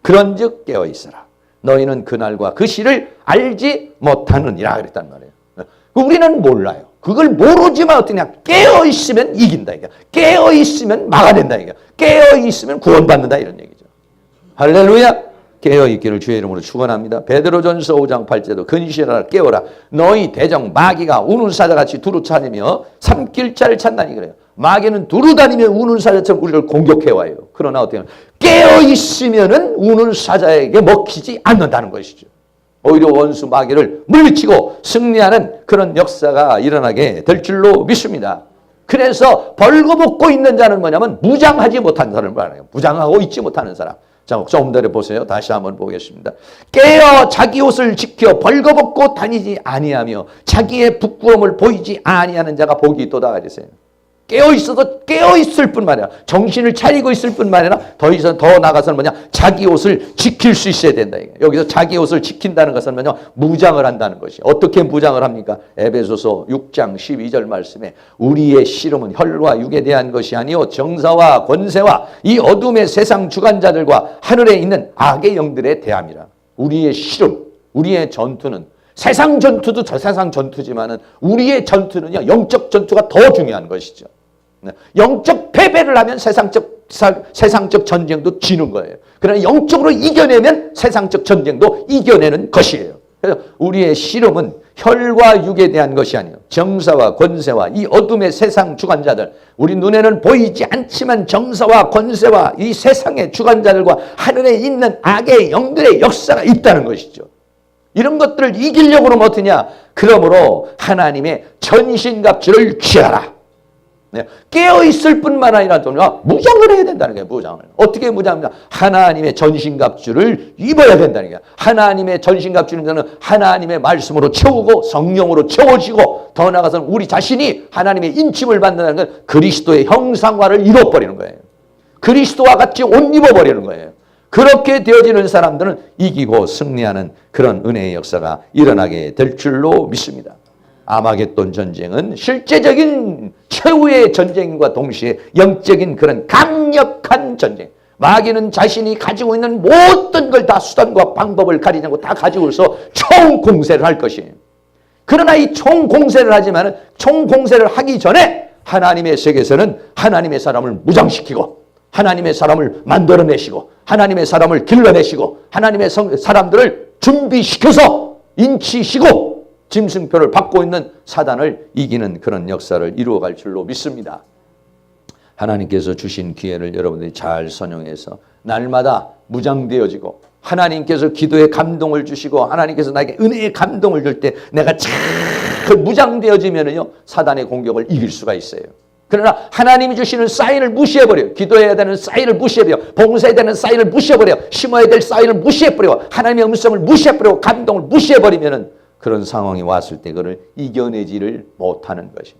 그런즉 깨어 있어라. 너희는 그날과 그 시를 알지 못하느니라 그랬단 말이에요. 네. 우리는 몰라요. 그걸 모르지만 어떠냐? 깨어 있으면 이긴다, 이게. 깨어 있으면 막아낸다, 이게. 깨어 있으면 구원받는다, 이런 얘기죠. 할렐루야. 깨어있기를 주의 이름으로 축원합니다. 베드로전서 5장 8절도 근시하라 깨어라 너희 대적 마귀가 우는 사자같이 두루 찾으며 삼킬 자를 찾나니 그래요. 마귀는 두루 다니며 우는 사자처럼 우리를 공격해와요. 그러나 어떻게 깨어있으면은 우는 사자에게 먹히지 않는다는 것이죠. 오히려 원수 마귀를 물리치고 승리하는 그런 역사가 일어나게 될 줄로 믿습니다. 그래서 벌거벗고 있는 자는 뭐냐면 무장하지 못한 사람을 말해요. 무장하고 있지 못하는 사람. 자, 좀 더 보세요. 다시 한번 보겠습니다. 깨어 자기 옷을 지켜 벌거벗고 다니지 아니하며 자기의 부끄러움을 보이지 아니하는 자가 복이 있도다 그랬어요. 깨어 있어도 깨어 있을 뿐만 아니라 정신을 차리고 있을 뿐만 아니라 더 이상 더 나가서는 뭐냐? 자기 옷을 지킬 수 있어야 된다. 여기서 자기 옷을 지킨다는 것은 뭐냐? 무장을 한다는 것이. 어떻게 무장을 합니까? 에베소서 6장 12절 말씀에 우리의 씨름은 혈과 육에 대한 것이 아니요 정사와 권세와 이 어둠의 세상 주관자들과 하늘에 있는 악의 영들에 대함이라. 우리의 씨름, 우리의 전투는 세상 전투도 저 세상 전투지만은 우리의 전투는요 영적 전투가 더 중요한 것이죠. 영적 패배를 하면 세상적 전쟁도 지는 거예요. 그러나 영적으로 이겨내면 세상적 전쟁도 이겨내는 것이에요. 그래서 우리의 씨름은 혈과 육에 대한 것이 아니에요. 정사와 권세와 이 어둠의 세상 주관자들, 우리 눈에는 보이지 않지만 정사와 권세와 이 세상의 주관자들과 하늘에 있는 악의 영들의 역사가 있다는 것이죠. 이런 것들을 이기려고 하면 어떠냐? 그러므로 하나님의 전신갑주를 취하라. 네. 깨어있을 뿐만 아니라 무장을 해야 된다는 거예요. 무장을. 어떻게 무장합니까? 하나님의 전신갑주를 입어야 된다는 거예요. 하나님의 전신갑주는 하나님의 말씀으로 채우고 성령으로 채워지고 더 나아가서는 우리 자신이 하나님의 인침을 받는다는 건 그리스도의 형상화를 이뤄버리는 거예요. 그리스도와 같이 옷 입어버리는 거예요. 그렇게 되어지는 사람들은 이기고 승리하는 그런 은혜의 역사가 일어나게 될 줄로 믿습니다. 아마겟돈 전쟁은 실제적인 최후의 전쟁과 동시에 영적인 그런 강력한 전쟁. 마귀는 자신이 가지고 있는 모든 걸 다 수단과 방법을 가리지 않고 다 가지고 있어 총공세를 할 것이에요. 그러나 이 총공세를 하지만 총공세를 하기 전에 하나님의 세계에서는 하나님의 사람을 무장시키고 하나님의 사람을 만들어내시고 하나님의 사람을 길러내시고 하나님의 사람들을 준비시켜서 인치시고 짐승표를 받고 있는 사단을 이기는 그런 역사를 이루어갈 줄로 믿습니다. 하나님께서 주신 기회를 여러분들이 잘 선용해서 날마다 무장되어지고 하나님께서 기도에 감동을 주시고 하나님께서 나에게 은혜의 감동을 줄 때 내가 잘 무장되어지면요 사단의 공격을 이길 수가 있어요. 그러나 하나님이 주시는 사인을 무시해버려요. 기도해야 되는 사인을 무시해버려요. 봉사해야 되는 사인을 무시해버려요. 심어야 될 사인을 무시해버려요. 하나님의 음성을 무시해버리고 감동을 무시해버리면 그런 상황이 왔을 때 그걸 이겨내지를 못하는 것이에요.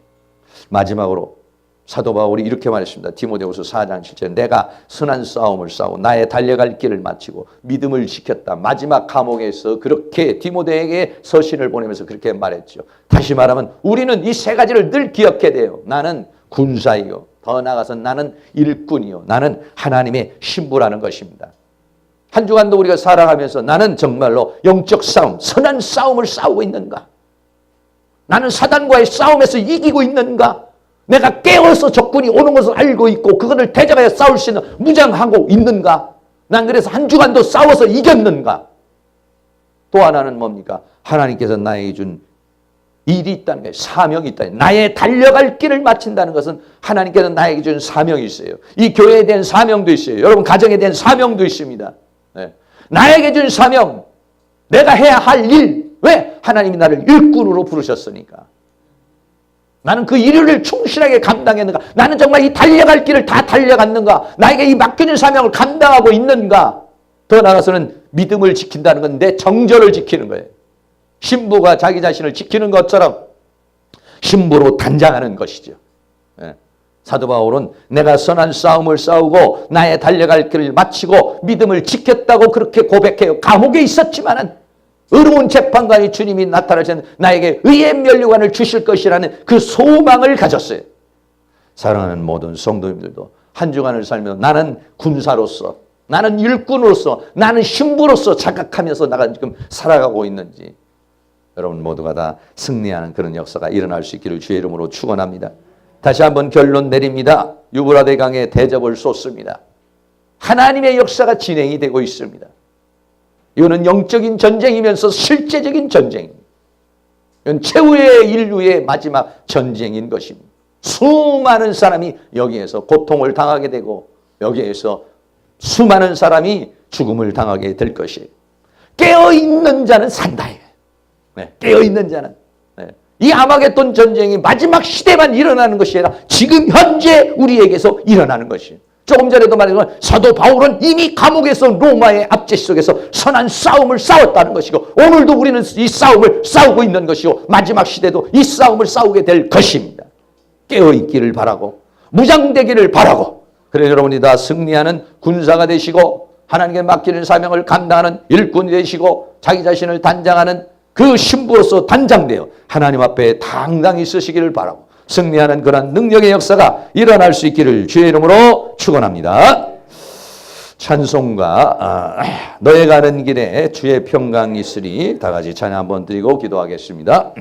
마지막으로 사도 바울이 이렇게 말했습니다. 디모데후서 4장 7절 내가 선한 싸움을 싸우고 나의 달려갈 길을 마치고 믿음을 지켰다. 마지막 감옥에서 그렇게 디모데에게 서신을 보내면서 그렇게 말했죠. 다시 말하면 우리는 이 세 가지를 늘 기억해야 돼요. 나는 군사이요. 더 나아가서 나는 일꾼이요. 나는 하나님의 신부라는 것입니다. 한 주간도 우리가 살아가면서 나는 정말로 영적 싸움, 선한 싸움을 싸우고 있는가? 나는 사단과의 싸움에서 이기고 있는가? 내가 깨어서 적군이 오는 것을 알고 있고 그것을 대적하여 싸울 수 있는 무장하고 있는가? 난 그래서 한 주간도 싸워서 이겼는가? 또 하나는 뭡니까? 하나님께서 나에게 준 일이 있다는 거예요. 사명이 있다는 거예요. 나의 달려갈 길을 마친다는 것은 하나님께서 나에게 준 사명이 있어요. 이 교회에 대한 사명도 있어요. 여러분 가정에 대한 사명도 있습니다. 네. 나에게 준 사명, 내가 해야 할 일. 왜? 하나님이 나를 일꾼으로 부르셨으니까. 나는 그 일을 충실하게 감당했는가? 나는 정말 이 달려갈 길을 다 달려갔는가? 나에게 이 맡겨진 사명을 감당하고 있는가? 더 나아가서는 믿음을 지킨다는 건 내 정절을 지키는 거예요. 신부가 자기 자신을 지키는 것처럼 신부로 단장하는 것이죠. 예. 사도 바울은 내가 선한 싸움을 싸우고 나의 달려갈 길을 마치고 믿음을 지켰다고 그렇게 고백해요. 감옥에 있었지만은 어려운 재판관이 주님이 나타나셔서 나에게 의의 면류관을 주실 것이라는 그 소망을 가졌어요. 사랑하는 모든 성도님들도 한 주간을 살며 나는 군사로서, 나는 일꾼으로서, 나는 신부로서 자각하면서 내가 지금 살아가고 있는지 여러분 모두가 다 승리하는 그런 역사가 일어날 수 있기를 주의 이름으로 축원합니다. 다시 한번 결론 내립니다. 유브라데 강에 대접을 쏟습니다. 하나님의 역사가 진행이 되고 있습니다. 이거는 영적인 전쟁이면서 실제적인 전쟁입니다. 이건 최후의 인류의 마지막 전쟁인 것입니다. 수많은 사람이 여기에서 고통을 당하게 되고 여기에서 수많은 사람이 죽음을 당하게 될 것이에요. 깨어있는 자는 산다예요. 네, 깨어있는 자는. 네. 이 아마겟돈 전쟁이 마지막 시대만 일어나는 것이 아니라 지금 현재 우리에게서 일어나는 것이에요. 조금 전에도 말했지만 사도 바울은 이미 감옥에서 로마의 압제시 속에서 선한 싸움을 싸웠다는 것이고 오늘도 우리는 이 싸움을 싸우고 있는 것이고 마지막 시대도 이 싸움을 싸우게 될 것입니다. 깨어있기를 바라고 무장되기를 바라고 그래 여러분이 다 승리하는 군사가 되시고 하나님께 맡기는 사명을 감당하는 일꾼이 되시고 자기 자신을 단장하는 그 신부로서 단장되어 하나님 앞에 당당히 서시기를 바라고 승리하는 그런 능력의 역사가 일어날 수 있기를 주의 이름으로 축원합니다. 찬송가 너의 가는 길에 주의 평강이 있으리 다 같이 찬양 한번 드리고 기도하겠습니다.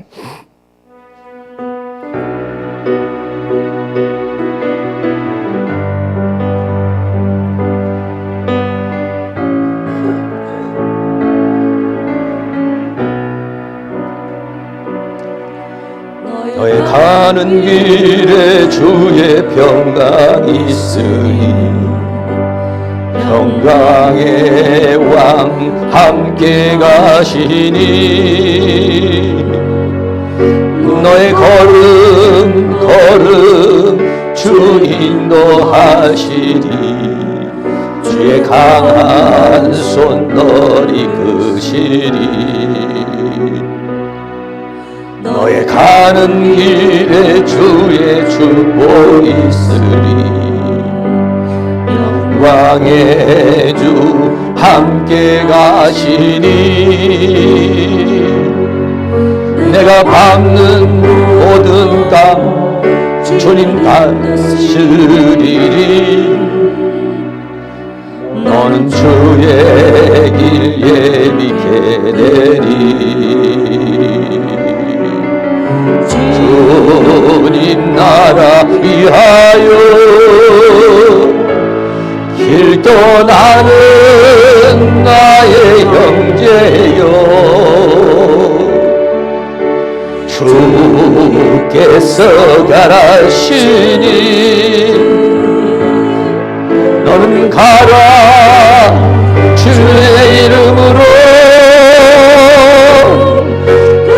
너의 가는 길에 주의 평강이 있으니 평강의 왕 함께 가시니 너의 걸음 주 인도하시니 주의 강한 손 너를 이끄시리 너의 가는 길에 주의 축복이 있으리 영광의 주 함께 가시니 내가 밟는 모든 땅 주님 다스리리 너는 주의 길 예비케 되리 주님 나라 위하여 길 떠나는 나의 형제여 주께서 가라시니 너는 가라 주의 이름으로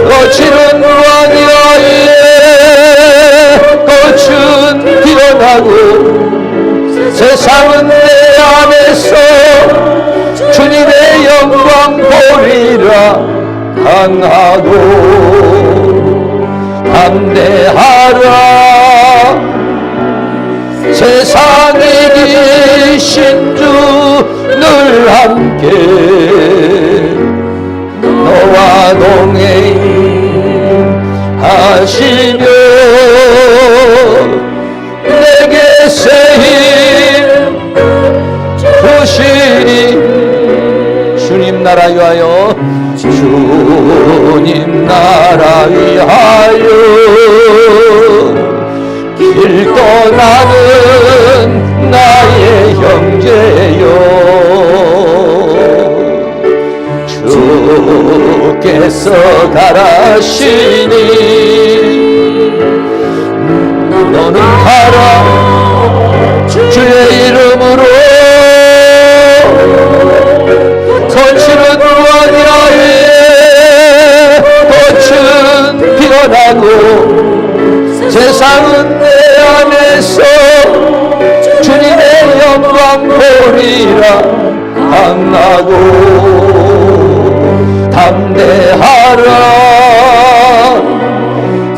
거칠은 광야에 꽃은 피어나고 세상은 내 안에서 주님의 영광 보리라 강하고 담대하라 세상에 계신 주 늘 함께 너와 동행하시며 내게 새 힘 주시니 주님 나라 위하여 주님 나라 위하여 길 떠나는 나의 형제여 주께서 가라시니 너는 가라 주의 이름으로 거칠은 광야에 꽃은 피어나고 세상은 내 안에서 주님의 영광 보리라 강하고 담대하라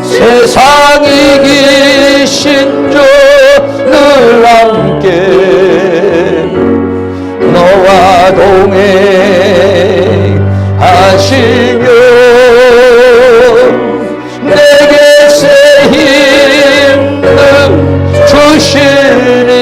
세상이 계신 주 늘 함께 너와 동행하시며 내게 새 힘을 주시니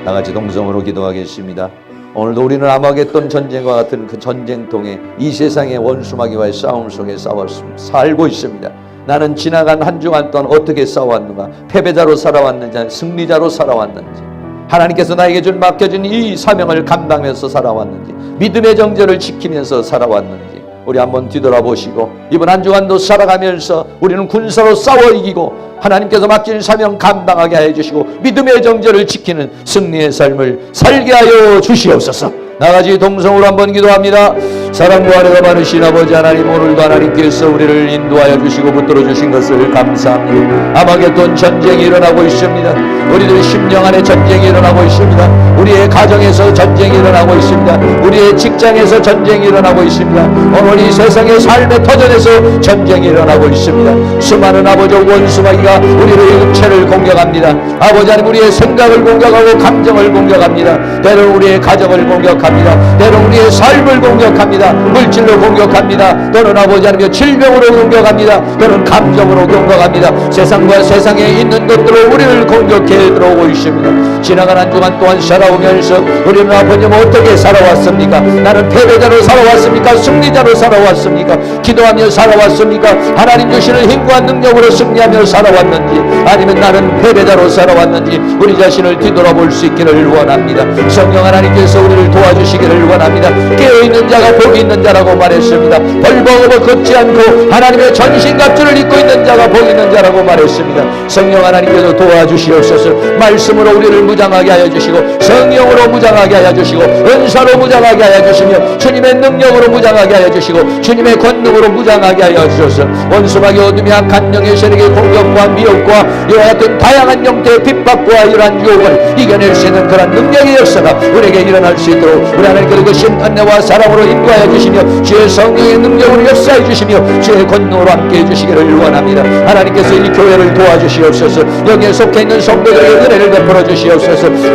나같이 동성으로 기도하겠습니다. 오늘도 우리는 아마겟돈 전쟁과 같은 그 전쟁통에 이 세상의 원수마귀와의 싸움 속에 살고 있습니다. 나는 지나간 한 주간 동안 어떻게 싸웠는가, 패배자로 살아왔는지 승리자로 살아왔는지, 하나님께서 나에게 맡겨준 이 사명을 감당하면서 살아왔는지, 믿음의 정절을 지키면서 살아왔는지 우리 한번 뒤돌아보시고 이번 한 주간도 살아가면서 우리는 군사로 싸워 이기고 하나님께서 맡긴 사명 감당하게 해주시고 믿음의 정절을 지키는 승리의 삶을 살게 하여 주시옵소서. 나같이 동성으로 한번 기도합니다. 사랑과 은혜가 많으신 아버지 하나님, 오늘도 하나님께서 우리를 인도하여 주시고 붙들어 주신 것을 감사합니다. 아마겟돈 전쟁이 일어나고 있습니다. 우리들 심령 안에 전쟁이 일어나고 있습니다. 우리의 가정에서 전쟁이 일어나고 있습니다. 우리의 직장에서 전쟁이 일어나고 있습니다. 오늘 이 세상의 삶의 터전에서 전쟁이 일어나고 있습니다. 수많은 아버지 원수마귀가 우리의 육체를 공격합니다. 아버지 하나님, 우리의 생각을 공격하고 감정을 공격합니다. 때로는 우리의 가정을 공격합니다. 때로는 우리의 삶을 공격합니다. 물질로 공격합니다. 또는 아버지 하나님 질병으로 공격합니다. 또는 감정으로 공격합니다. 세상과 세상에 있는 것들로 우리를 공격해 들어오고 있습니다. 지나간 한 주간 동안 살아오면서 우리는 아버님 어떻게 살아왔습니까? 나는 패배자로 살아왔습니까? 승리자로 살아왔습니까? 기도하며 살아왔습니까? 하나님 주시는 힘과 능력으로 승리하며 살아왔는지, 아니면 나는 패배자로 살아왔는지 우리 자신을 뒤돌아볼 수 있기를 원합니다. 성령 하나님께서 우리를 도와주시기를 원합니다. 깨어있는 자가 복이 있는 자라고 말했습니다. 벌벌 걷지 않고 하나님의 전신갑주를 입고 있는 자가 복 있는 자라고 말했습니다. 성령 하나님께서 도와주시옵소서. 말씀으로 우리를 무장하게 하여 주시고, 성령으로 무장하게 하여 주시고, 은사로 무장하게 하여 주시며, 주님의 능력으로 무장하게 하여 주시고, 주님의 권능으로 무장하게 하여 주소서. 원수마귀 어둠이 악한 영의 세력의 공격과 미혹과 이와 같은 다양한 형태의 핍박과 이러한 유혹을 이겨낼 수 있는 그런 능력의 역사가 우리에게 일어날 수 있도록 우리 하나님께서 그 심판내와 사랑으로 인도하여 주시며, 주의 성령의 능력으로 역사해 주시며, 주의 권능으로 함께해 주시기를 원합니다. 하나님께서 이 교회를 도와주시옵소서. 여기에 속해 있는 성도들에게 은혜를 베풀어 주시옵소서.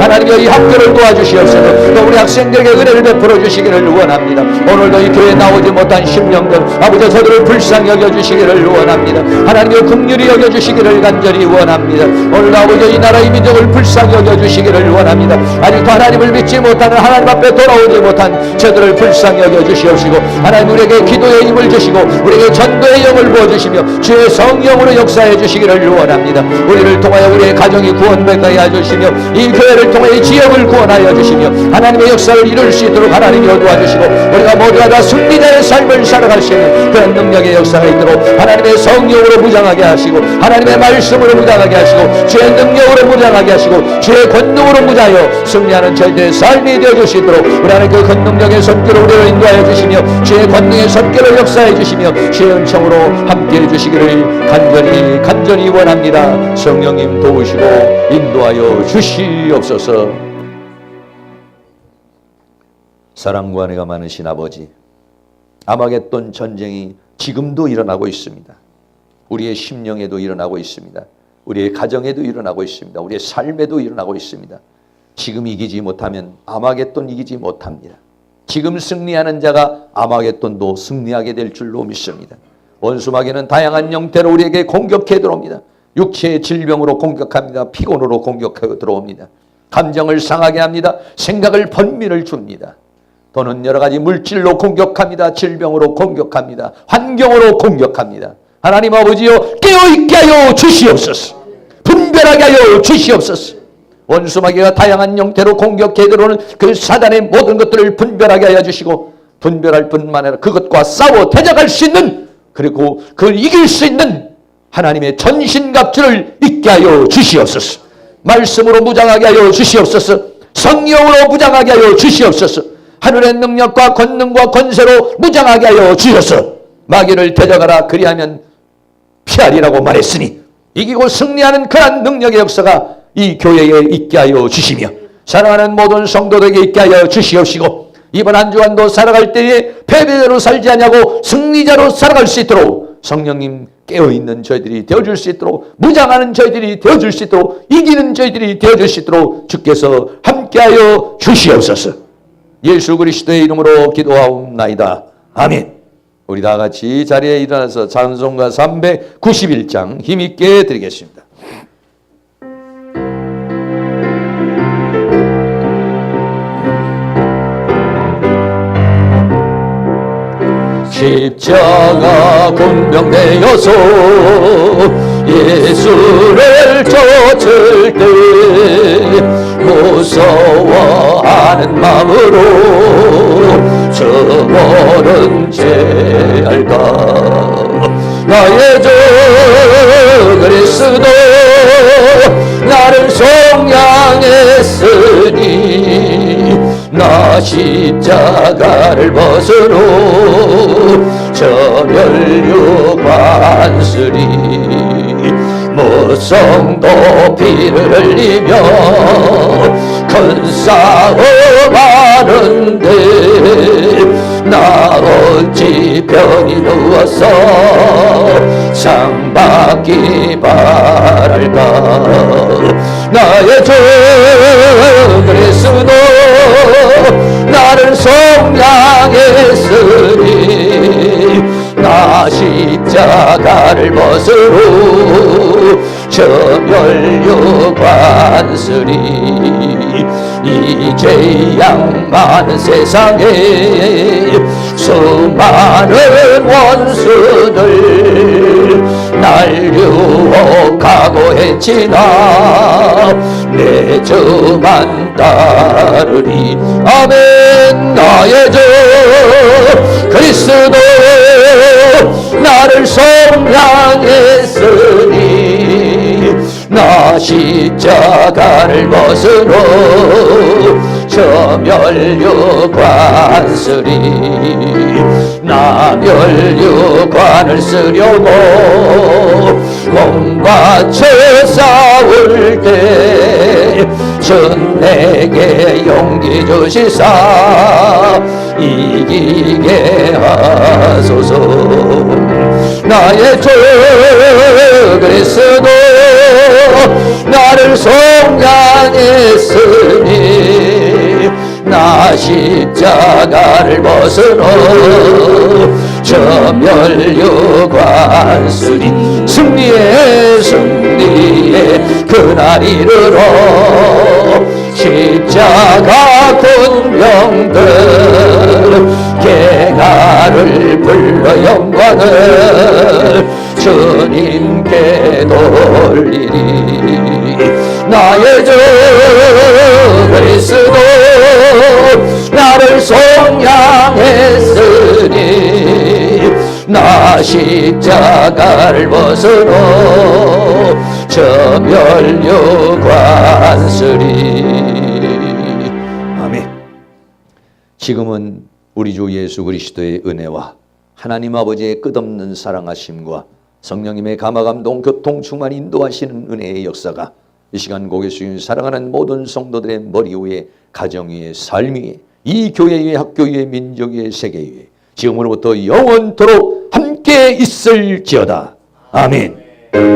하나님의 이 학교를 도와주시옵소서. 또 우리 학생들에게 은혜를 베풀어 주시기를 원합니다. 오늘도 이 교회에 나오지 못한 심령들 아버지 저들을 불쌍히 여겨주시기를 원합니다. 하나님의 긍휼히 여겨주시기를 간절히 원합니다. 오늘도 아버지 이 나라 이 민족을 불쌍히 여겨주시기를 원합니다. 아직도 하나님을 믿지 못하는, 하나님 앞에 돌아오지 못한 저들을 불쌍히 여겨주시옵시고, 하나님 우리에게 기도의 힘을 주시고 우리에게 전도의 영을 부어주시며 주의 성령의 성령으로 역사해 주시기를 원합니다. 우리를 통하여 우리의 가정이 구원받게 해주시며 이 교회를 통하여 이 지역을 구원하여 주시며 하나님의 역사를 이룰 수 있도록 하나님이 도와주시고 우리가 모두가 다 승리자의 삶을 살아갈 수 있는 그런 능력의 역사가 있도록 하나님의 성령으로 무장하게 하시고 하나님의 말씀으로 무장하게 하시고 주의 능력으로 무장하게 하시고 주의 권능으로 무장하여 승리하는 저희들의 삶이 되어주시도록 우리 하나님 그 권능력의 손길로 우리를 인도하여 주시며 주의 권능의 손길로 역사해 주시며 주의 은총으로 함께해 주시기를 간절히 원합니다. 성령님 도우시고 인도하여 주시옵소서. 사랑과 은혜가 많으신 아버지, 아마겟돈 전쟁이 지금도 일어나고 있습니다. 우리의 심령에도 일어나고 있습니다. 우리의 가정에도 일어나고 있습니다. 우리의 삶에도 일어나고 있습니다. 지금 이기지 못하면 아마겟돈 이기지 못합니다. 지금 승리하는 자가 아마겟돈도 승리하게 될 줄로 믿습니다. 원수마귀는 다양한 형태로 우리에게 공격해 들어옵니다. 육체의 질병으로 공격합니다. 피곤으로 공격해 들어옵니다. 감정을 상하게 합니다. 생각을 번민을 줍니다. 또는 여러 가지 물질로 공격합니다. 질병으로 공격합니다. 환경으로 공격합니다. 하나님 아버지여 깨어있게 하여 주시옵소서. 분별하게 하여 주시옵소서. 원수마귀가 다양한 형태로 공격해 들어오는 그 사단의 모든 것들을 분별하게 하여 주시고 분별할 뿐만 아니라 그것과 싸워 대적할 수 있는 그리고 그걸 이길 수 있는 하나님의 전신갑주를 입게 하여 주시옵소서. 말씀으로 무장하게 하여 주시옵소서. 성령으로 무장하게 하여 주시옵소서. 하늘의 능력과 권능과 권세로 무장하게 하여 주셔서 마귀를 대적하라 그리하면 피하리라고 말했으니 이기고 승리하는 그런 능력의 역사가 이 교회에 있게 하여 주시며 사랑하는 모든 성도들에게 있게 하여 주시옵시고 이번 한 주간도 살아갈 때에 패배자로 살지 않냐고 승리자로 살아갈 수 있도록 성령님 깨어있는 저희들이 되어줄 수 있도록 무장하는 저희들이 되어줄 수 있도록 이기는 저희들이 되어줄 수 있도록 주께서 함께하여 주시옵소서. 예수 그리스도의 이름으로 기도하옵나이다. 아멘. 우리 다 같이 자리에 일어나서 찬송가 391장 힘있게 드리겠습니다. 십자가 군병되어서 예수를 쫓을 때 무서워하는 마음으로 저버는 죄할까 나의 주 그리스도 나를 속량했으니 나 십자가를 벗으로 저 멸류 관슬이 무성도 피를 흘리며 큰 싸움 하는데 나 어찌 편히 누워서 상 받기 바랄까 나의 주 그리스도 나를 속량했으니 나 십자가를 벗으로 저 멸류 관슬이 이제 양많은 세상에 수많은 원수들 날 유혹하고 해치나 내 저만 따르리 아멘 나의 주 그리스도 나를 속량했으니 나 십자가를 벗으로 저 멸류 관슬이 나 멸류관을 쓰려고 몸과 죄 싸울 때 전 내게 용기 주시사 이기게 하소서 나의 주 그리스도 나를 속량했으니 나 십자가를 벗으러 저 멸류 관슬이 승리의 그날 이르러 십자가 군병들 개가를 불러 영광을 주님께 돌리리. 나의 주 그리스도 나를 속량했으니 나 십자가를 벗어놓 저 멸류관 쓰리. 아멘. 지금은 우리 주 예수 그리스도의 은혜와 하나님 아버지의 끝없는 사랑하심과 성령님의 감화감동 교통 충만 인도하시는 은혜의 역사가 이 시간 고개 숙인 사랑하는 모든 성도들의 머리 위에, 가정 위에, 삶 위에, 이 교회 위에, 학교 위에, 민족 위에, 세계 위에 지금으로부터 영원토록 함께 있을지어다. 아멘.